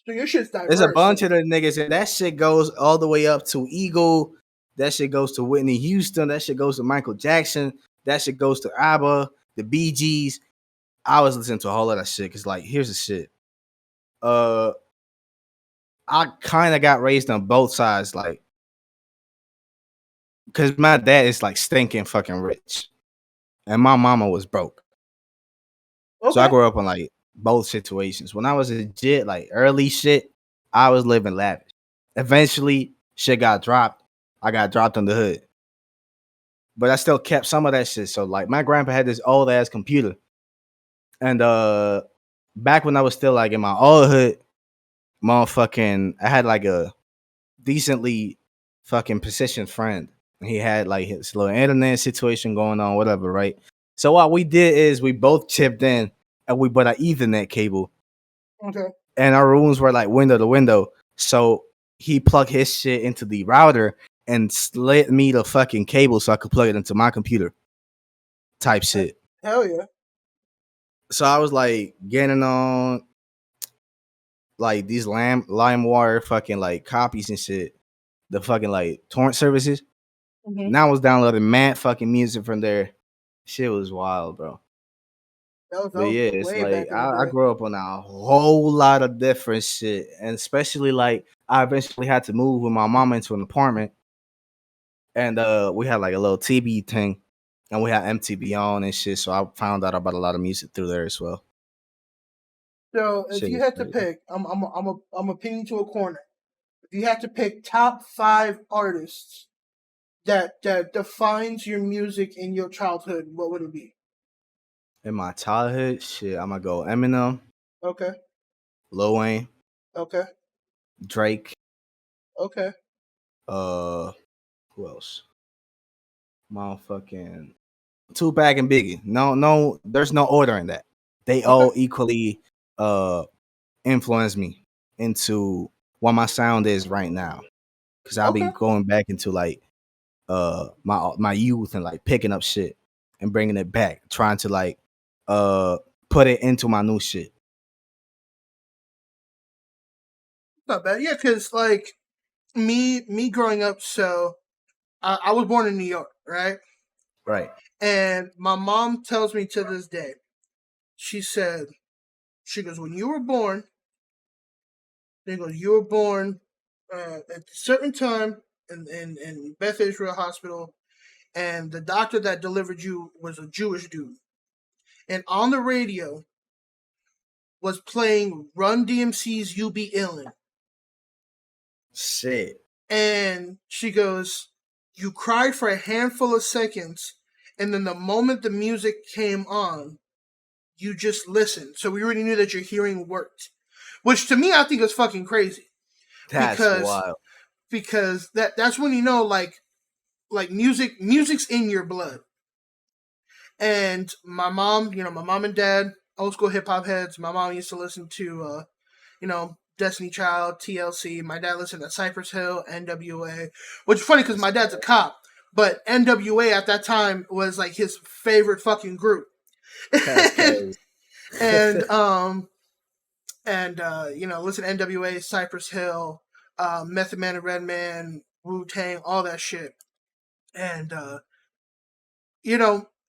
so your shit's There's a diverse. bunch of Then. the niggas, and that shit goes all the way up to Eagle. That shit goes to Whitney Houston. That shit goes to Michael Jackson. That shit goes to ABBA, the Bee Gees. I was listening to a whole lot of shit because, like, here's the shit. I kind of got raised on both sides, like, because my dad is like stinking fucking rich, and my mama was broke. So I Okay, grew up in like both situations. When I was a jit, like early shit, I was living lavish. Eventually, shit got dropped. I got dropped in the hood, but I still kept some of that shit. So like, my grandpa had this old ass computer, and back when I was still like in my old hood, motherfucking, I had like a decently fucking positioned friend. He had like his little internet situation going on, whatever, right? So what we did is we both chipped in and we bought an Ethernet cable, okay. and our rooms were like window to window. So he plugged his shit into the router and slid me the fucking cable so I could plug it into my computer. Type shit. Hell yeah. So I was like getting on like these LimeWire fucking like copies and shit, the fucking like torrent services. Mm-hmm. Now I was downloading mad fucking music from there. Shit was wild, bro. That But was yeah, it's way like back in the I day. grew up on a whole lot of different shit, and especially like I eventually had to move with my mom into an apartment, and we had like a little TV thing, and we had MTV on and shit. So I found out about a lot of music through there as well. So if Shit you was had to crazy. pick, I'm a pin you to a corner. If you had to pick top 5 artists that defines your music in your childhood, what would it be? In my childhood, shit, I'm gonna go Eminem, Okay, Lil Wayne, okay, Drake, okay, uh, who else? Motherfucking Tupac and Biggie. No, there's no order in that. They okay, all equally influence me into what my sound is right now. Cause I'll be okay. going back into like my youth and like picking up shit and bringing it back, trying to like uh put it into my new shit. Not bad. Yeah, because like me growing up, so I was born in New York, right? Right. And my mom tells me to this day, she said, she goes, when you were born, she goes, you were born at a certain time in Beth Israel Hospital, and the doctor that delivered you was a Jewish dude. And on the radio was playing Run DMC's You Be Illin'. Shit. And she goes, you cried for a handful of seconds, and then the moment the music came on, you just listened. So we already knew that your hearing worked. Which to me, I think is fucking crazy. That's wild. Because that's when you know, like music's in your blood. And my mom, my mom and dad, old school hip hop heads. My mom used to listen to, Destiny Child, TLC. My dad listened to Cypress Hill, NWA. Which is funny because my dad's a cop, but NWA at that time was like his favorite fucking group. and listen to NWA, Cypress Hill, Method Man and Redman, Wu-Tang, all that shit. And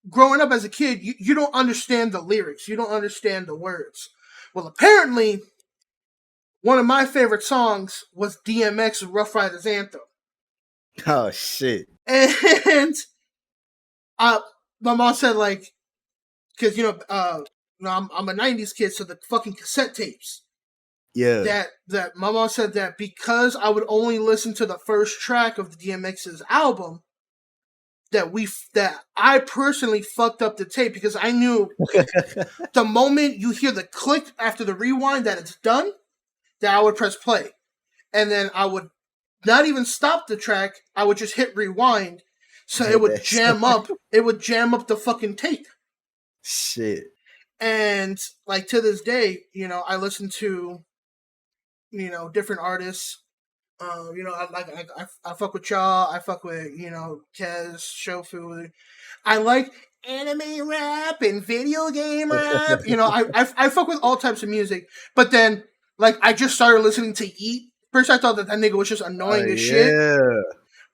growing up as a kid, you don't understand the lyrics, you don't understand the words. Well, apparently, one of my favorite songs was DMX's Rough Riders Anthem. Oh shit! And my mom said, like, because I'm a '90s kid, so the fucking cassette tapes. Yeah. That my mom said that because I would only listen to the first track of the DMX's album, that I personally fucked up the tape because I knew the moment you hear the click after the rewind that it's done, that I would press play. And then I would not even stop the track, I would just hit rewind, so it would jam up the fucking tape. Shit. And like to this day, I listen to different artists. I fuck with y'all. I fuck with Kez, Shofu. I like anime rap and video game rap. I fuck with all types of music. But then, like, I just started listening to Yeet. First, I thought that nigga was just annoying as shit.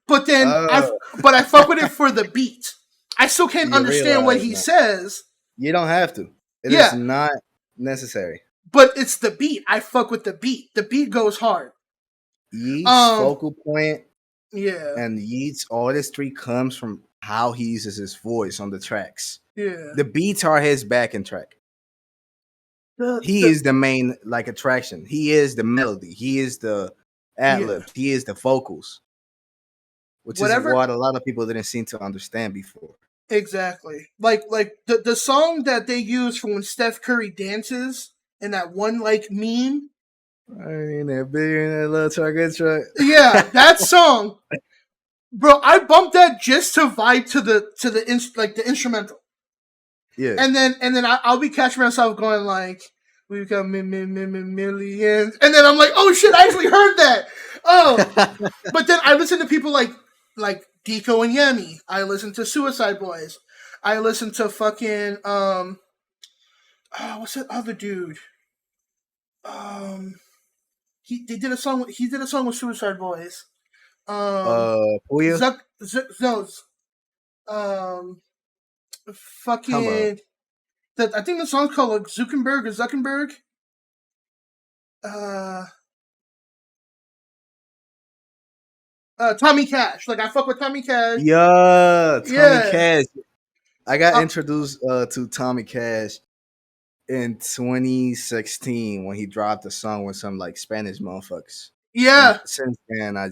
But then, I fuck with it for the beat. I still can't understand what he says. You don't have to. It is not necessary. But it's the beat. I fuck with the beat. The beat goes hard. Yeat's focal point, and Yeat's artistry comes from how he uses his voice on the tracks. Yeah, the beats are his backing track. He is the main attraction. He is the melody. He is the ad-lib. He is the vocals, which is what a lot of people didn't seem to understand before. Exactly, like the song that they use for when Steph Curry dances in that one meme. I mean, that big in that little target truck. Yeah, that song, bro. I bumped that just to vibe to the instrumental. Yeah, and then I'll be catching myself going like, "We become millions," and then I'm like, "Oh shit, I actually heard that." Oh, but then I listen to people like Deco and Yemi. I listen to Suicide Boys. I listen to fucking what's that other dude? He did a song with Suicide Boys. Puya? Fucking. I think the song's called Zuckerberg. Tommy Cash. Like, I fuck with Tommy Cash. Yeah, Tommy Cash. I got introduced to Tommy Cash in 2016 when he dropped a song with some Spanish motherfuckers. Yeah. And since then, I've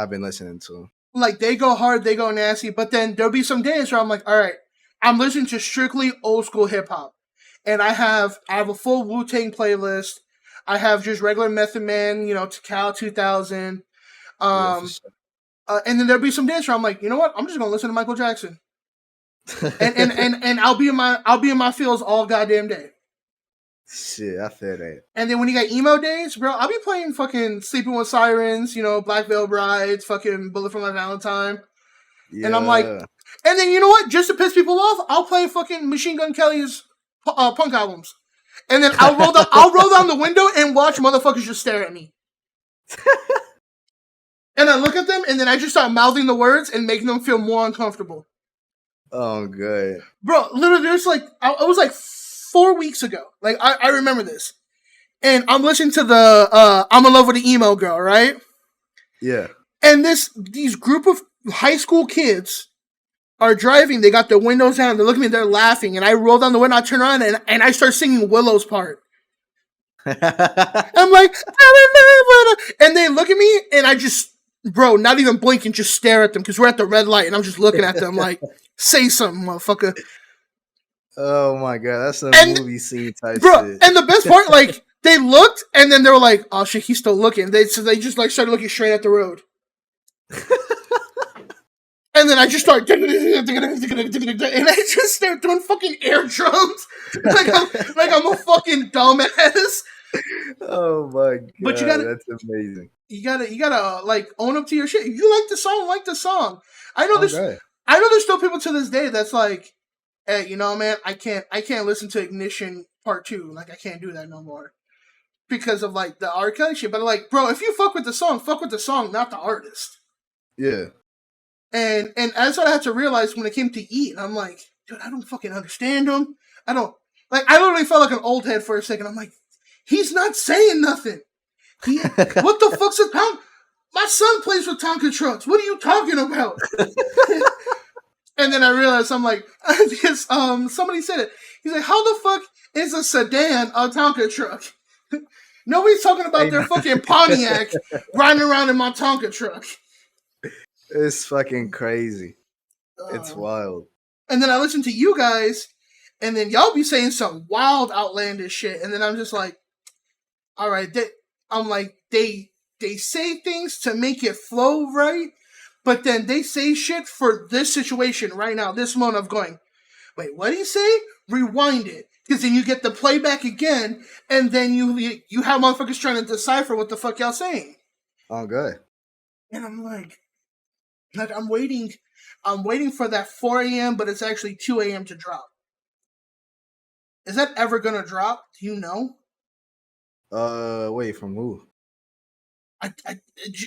been listening to him. Like, they go hard, they go nasty, but then there'll be some days where I'm like, all right, I'm listening to strictly old school hip hop. And I have a full Wu-Tang playlist. I have just regular Method Man, Cal 2000. And then there'll be some days where I'm like, you know what? I'm just gonna listen to Michael Jackson. and I'll be in my feels all goddamn day. Shit, I feel that. And then when you got emo days, bro, I'll be playing fucking Sleeping with Sirens, Black Veil Brides, fucking Bullet for My Valentine. Yeah. And I'm like, and then you know what? Just to piss people off, I'll play fucking Machine Gun Kelly's punk albums. And then I'll roll down the window and watch motherfuckers just stare at me. And I look at them, and then I just start mouthing the words and making them feel more uncomfortable. Oh, good. Bro, literally, there's it was 4 weeks ago. Like, I remember this. And I'm listening to the I'm in love with the emo girl, right? Yeah. And these group of high school kids are driving. They got their windows down. They're looking at me. They're laughing. And I roll down the window. I turn around and I start singing Willow's part. I'm like, and they look at me and I just, bro, not even blink and just stare at them because we're at the red light and I'm just looking at them like, say something, motherfucker. Oh my god, that's a movie scene type bro, shit. And the best part, like, they looked and then they were like, oh shit, he's still looking. So they just like started looking straight at the road. And then I just start, and I just start doing fucking air drums, like I'm a fucking dumbass. Oh my god, but that's amazing. You gotta like own up to your shit. If you like the song. I know there's still people to this day that's like, hey, you know, man, I can't listen to Ignition Part 2. Like, I can't do that no more because of like the R. Kelly shit. But like, bro, if you fuck with the song, not the artist. Yeah. And that's what I had to realize when it came to Eat. I'm like, dude, I don't fucking understand him. I literally felt like an old head for a second. I'm like, he's not saying nothing. What the fuck's a Tonka? My son plays with Tonka trucks. What are you talking about? And then I realized, I'm like, because somebody said it. He's like, how the fuck is a sedan a Tonka truck? Nobody's talking about their fucking Pontiac riding around in my Tonka truck. It's fucking crazy. It's wild. And then I listen to you guys, and then y'all be saying some wild, outlandish shit, and then I'm just like, all right. They say things to make it flow right, but then they say shit for this situation right now, this moment of going, wait, what did he say? Rewind it. Because then you get the playback again, and then you have motherfuckers trying to decipher what the fuck y'all saying. Oh, good. And I'm like I'm waiting for that 4 a.m., but it's actually 2 a.m. to drop. Is that ever gonna drop? Do you know? Wait, from who?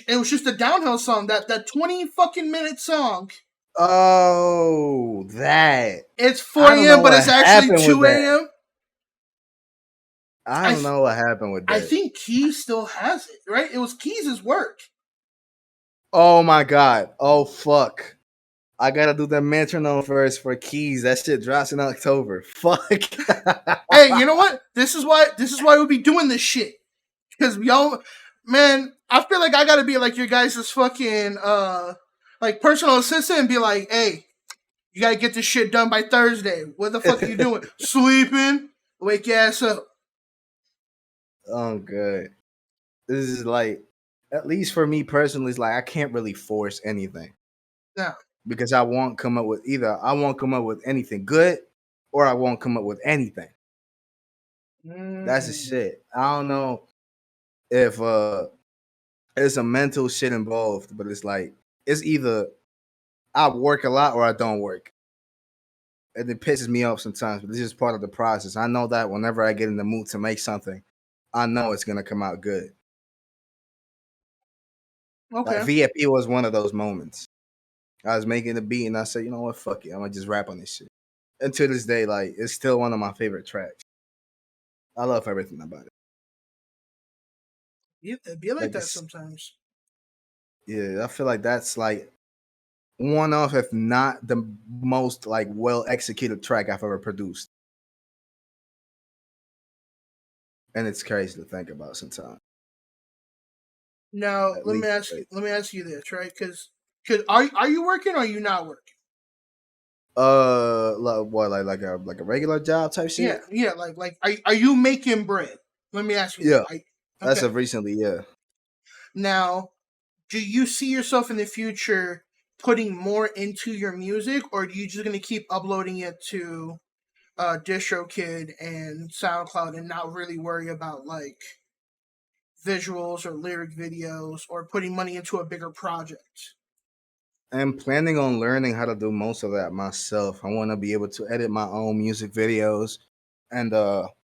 It was just a downhill song, that 20 fucking minute song. Oh, that. It's 4 a.m., but it's actually 2 a.m. I don't know what happened with that. I think Keys still has it, right? It was Keys' work. Oh my god. Oh fuck. I gotta do the metronome first for Keys. That shit drops in October. Fuck. Hey, you know what? This is why we'll be doing this shit. Because y'all, man, I feel like I gotta be like your guys' fucking like personal assistant and be like, hey, you gotta get this shit done by Thursday. What the fuck are you doing? Sleeping? Wake your ass up. Oh good. This is like, at least for me personally, it's like I can't really force anything. No. Because I won't come up with anything good, or I won't come up with anything. That's the shit. I don't know if there's a mental shit involved, but it's like, it's either I work a lot or I don't work. And it pisses me off sometimes, but this is part of the process. I know that whenever I get in the mood to make something, I know it's gonna come out good. Okay. Like VFP was one of those moments. I was making the beat and I said, you know what, fuck it, I'm gonna just rap on this shit. And to this day, like, it's still one of my favorite tracks. I love everything about it. It'd be like that sometimes. Yeah, I feel like that's like one of, if not the most like well executed track I've ever produced. And it's crazy to think about sometimes. Now, let me ask you this, right? Because are you working or are you not working? Like what, like a regular job type shit? Yeah. Like are you making bread? Let me ask you. Yeah, that. That's of recently, yeah. Now, do you see yourself in the future putting more into your music, or are you just gonna keep uploading it to DistroKid and SoundCloud and not really worry about like visuals or lyric videos or putting money into a bigger project? I'm planning on learning how to do most of that myself. I want to be able to edit my own music videos and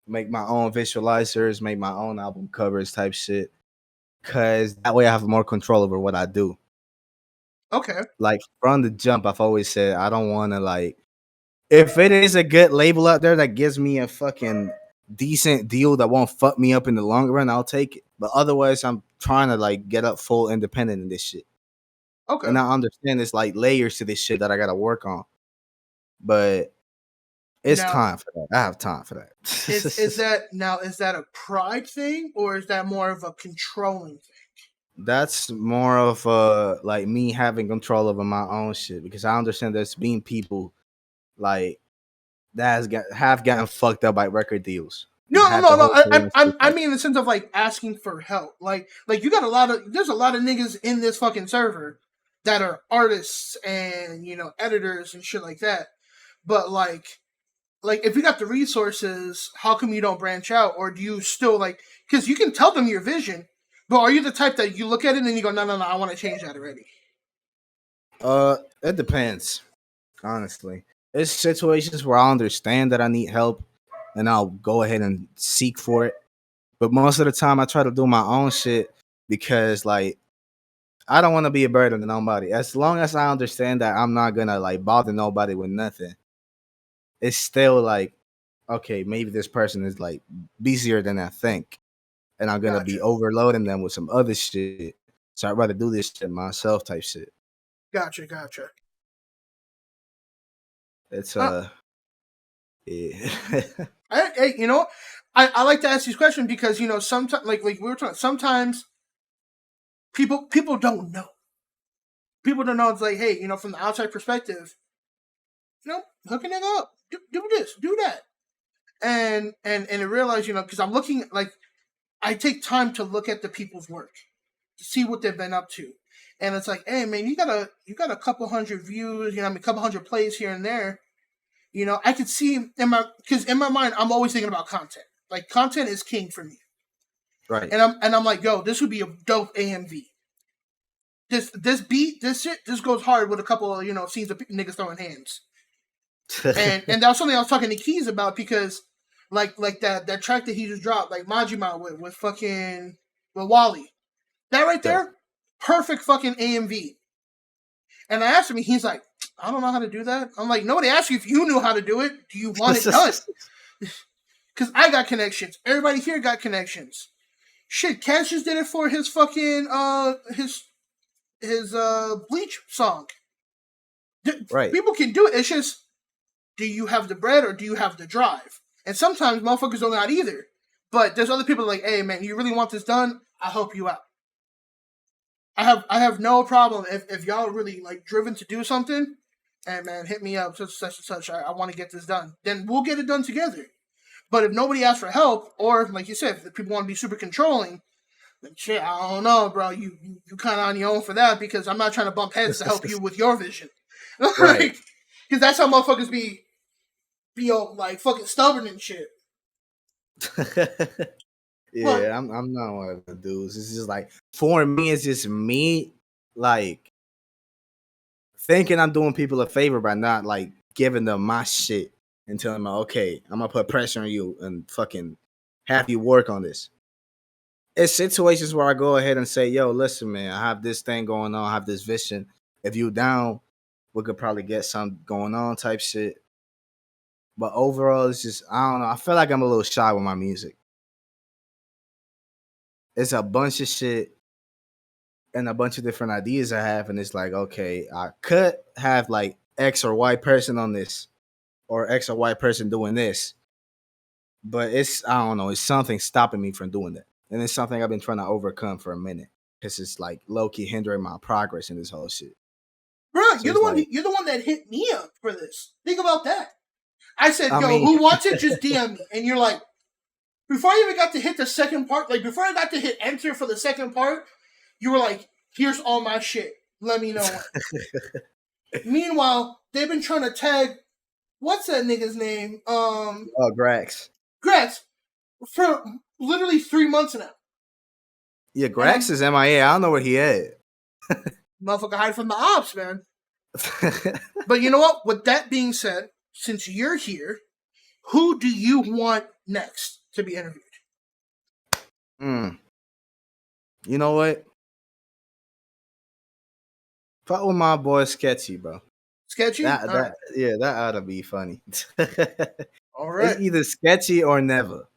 make my own visualizers, make my own album covers type shit. Cause that way I have more control over what I do. Okay. Like from the jump, I've always said I don't want to, like, if it is a good label out there that gives me a fucking decent deal that won't fuck me up in the long run, I'll take it. But otherwise, I'm trying to like get up full independent in this shit. Okay. And I understand it's like layers to this shit that I gotta work on. But it's Now, time for that. I have time for that. is that a pride thing or is that more of a controlling thing? That's more of like me having control over my own shit because I understand there's been people like that have gotten fucked up by record deals and No, no, had the no, no. whole career and shit I like mean in the sense of like asking for help. Like you got there's a lot of niggas in this fucking server that are artists and editors and shit like that. But like if you got the resources, how come you don't branch out, or do you still like? Because you can tell them your vision, but are you the type that you look at it and you go, no, no, no, I want to change that already? It depends, honestly. It's situations where I understand that I need help and I'll go ahead and seek for it. But most of the time I try to do my own shit because like I don't want to be a burden to nobody. As long as I understand that I'm not gonna like bother nobody with nothing, it's still like, okay, maybe this person is like busier than I think. And I'm gonna be Gotcha, overloading them with some other shit. So I'd rather do this shit myself type shit. gotcha, gotcha. It's Uh, yeah. you know, I like to ask these questions because sometimes like we were talking, sometimes people don't know. People don't know. It's like, hey, from the outside perspective, hooking it up, do this, do that, and I realize, because I'm looking like I take time to look at the people's work to see what they've been up to, and it's like, hey man, you got a couple hundred views, a couple hundred plays here and there. I could see because in my mind I'm always thinking about content. Like content is king for me, Right. and I'm like, yo, this would be a dope AMV. This beat, this shit, this goes hard with a couple of scenes of niggas throwing hands. And that was something I was talking to Keys about because like that track that he just dropped, like Majima with fucking with Wally. That right Yeah. there, perfect fucking AMV. And I asked him, he's like, I don't know how to do that. I'm like, nobody asked you if you knew how to do it. Do you want it done? Because I got connections. Everybody here got connections. Shit, Cash just did it for his fucking his Bleach song. Right. People can do it. It's just, do you have the bread or do you have the drive? And sometimes motherfuckers don't got either. But there's other people like, hey man, you really want this done? I'll help you out. I have no problem if y'all are really like driven to do something. Hey man, hit me up, such and such. I want to get this done. Then we'll get it done together. But if nobody asks for help, or like you said, if people want to be super controlling, then shit, I don't know, bro. You kind of on your own for that because I'm not trying to bump heads to help you with your vision. Right. Because that's how motherfuckers be all like fucking stubborn and shit. Yeah, Well, I'm not one of the dudes. It's just like for me, it's just me like thinking I'm doing people a favor by not like giving them my shit and telling them, okay, I'm gonna put pressure on you and fucking have you work on this. It's situations where I go ahead and say, yo, listen, man, I have this thing going on, I have this vision. If you down, we could probably get something going on type shit. But overall, it's just I don't know. I feel like I'm a little shy with my music. It's a bunch of shit and a bunch of different ideas I have, and it's like, okay, I could have like X or Y person on this, or X or Y person doing this, but it's I don't know, it's something stopping me from doing that, and it's something I've been trying to overcome for a minute because it's like low key hindering my progress in this whole shit. bro, So it's like, you're the one that hit me up for this. Think about that. I said, I yo, mean, who wants it? Just DM me. And you're like, before I even got to hit the second part, like before I got to hit enter for the second part, you were like, here's all my shit. Let me know. Meanwhile, they've been trying to tag, what's that nigga's name? oh, Grax. Grass for literally 3 months now. Yeah, Grax is MIA. I don't know where he at. Motherfucker hide from the ops, man. But you know what? With that being said, since you're here, who do you want next to be interviewed? You know what? Fuck with my boy Sketchy, bro. Sketchy? That All right. yeah, that ought to be funny. All It's right. either Sketchy or never.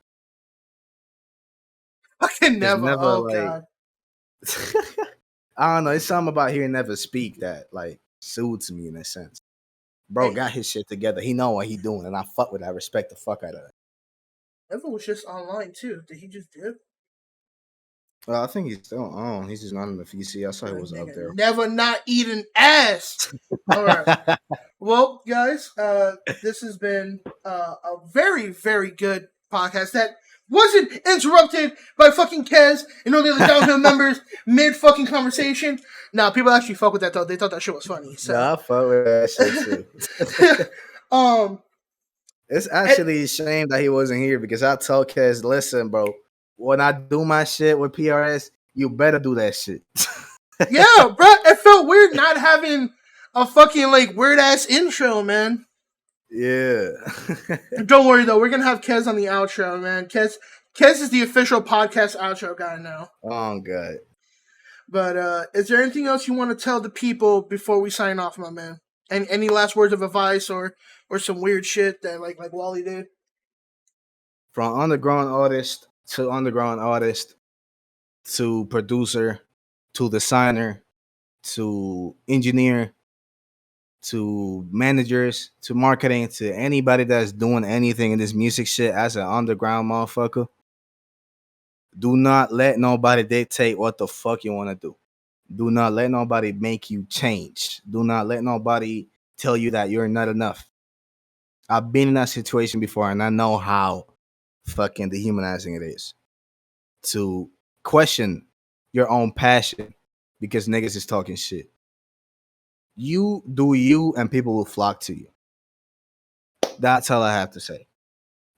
I can There's never. never Oh, like God. I don't know. It's something about hearing Never speak that like soothes me in a sense. Bro Hey. got his shit together. He know what he doing, and I fuck with that. I respect the fuck out of that. Evan was just online too. Did he just dip? Well, I think he's still on. He's just not in the VC. I saw he was up there. Never not eating ass. All right. Well, guys, this has been a very, very good podcast that wasn't interrupted by fucking Kez and all the other downhill members mid fucking conversation. Now, people actually fuck with that though. They thought that shit was funny. So. Yeah, I fuck with that shit too. It's actually a shame that he wasn't here because I told Kez, listen, bro, when I do my shit with PRS, you better do that shit. Yeah, bro, it felt weird not having a fucking like weird ass intro, man. Yeah. Don't worry though, we're gonna have Kez on the outro, man. Kez is the official podcast outro guy now. Oh god. But is there anything else you want to tell the people before we sign off, my man? And any last words of advice or some weird shit that like Wally did? From underground artist to producer to designer to engineer to managers to marketing to anybody that's doing anything in this music shit as an underground motherfucker, do not let nobody dictate what the fuck you want to do. Do not let nobody make you change. Do not let nobody tell you that you're not enough. I've been in that situation before and I know how fucking dehumanizing it is to question your own passion because niggas is talking shit. You do you and people will flock to you. That's all I have to say.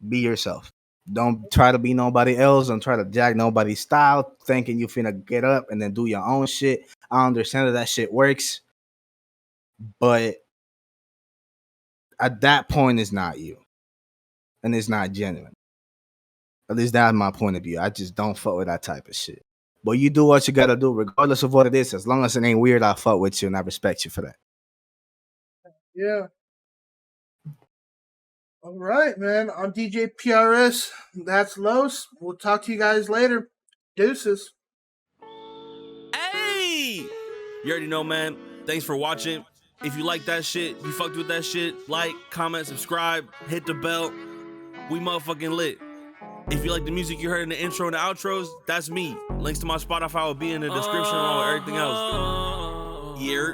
Be yourself. Don't try to be nobody else. Don't try to jack nobody's style thinking you finna get up and then do your own shit. I understand that shit works, but at that point it's not you. And it's not genuine. At least that's my point of view. I just don't fuck with that type of shit. But you do what you gotta do, regardless of what it is. As long as it ain't weird, I fuck with you and I respect you for that. Yeah. All right, man. I'm DJ PRS. That's Los. We'll talk to you guys later. Deuces. Hey! You already know, man. Thanks for watching. If you like that shit, you fucked with that shit, like, comment, subscribe, hit the bell. We motherfucking lit. If you like the music you heard in the intro and the outros, that's me. Links to my Spotify will be in the description along with everything else. Yeah.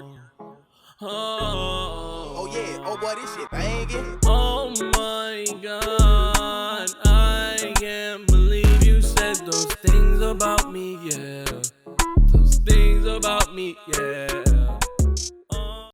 Oh yeah, oh boy, this shit banging. Oh my god, I can't believe you said those things about me, yeah. Those things about me, yeah.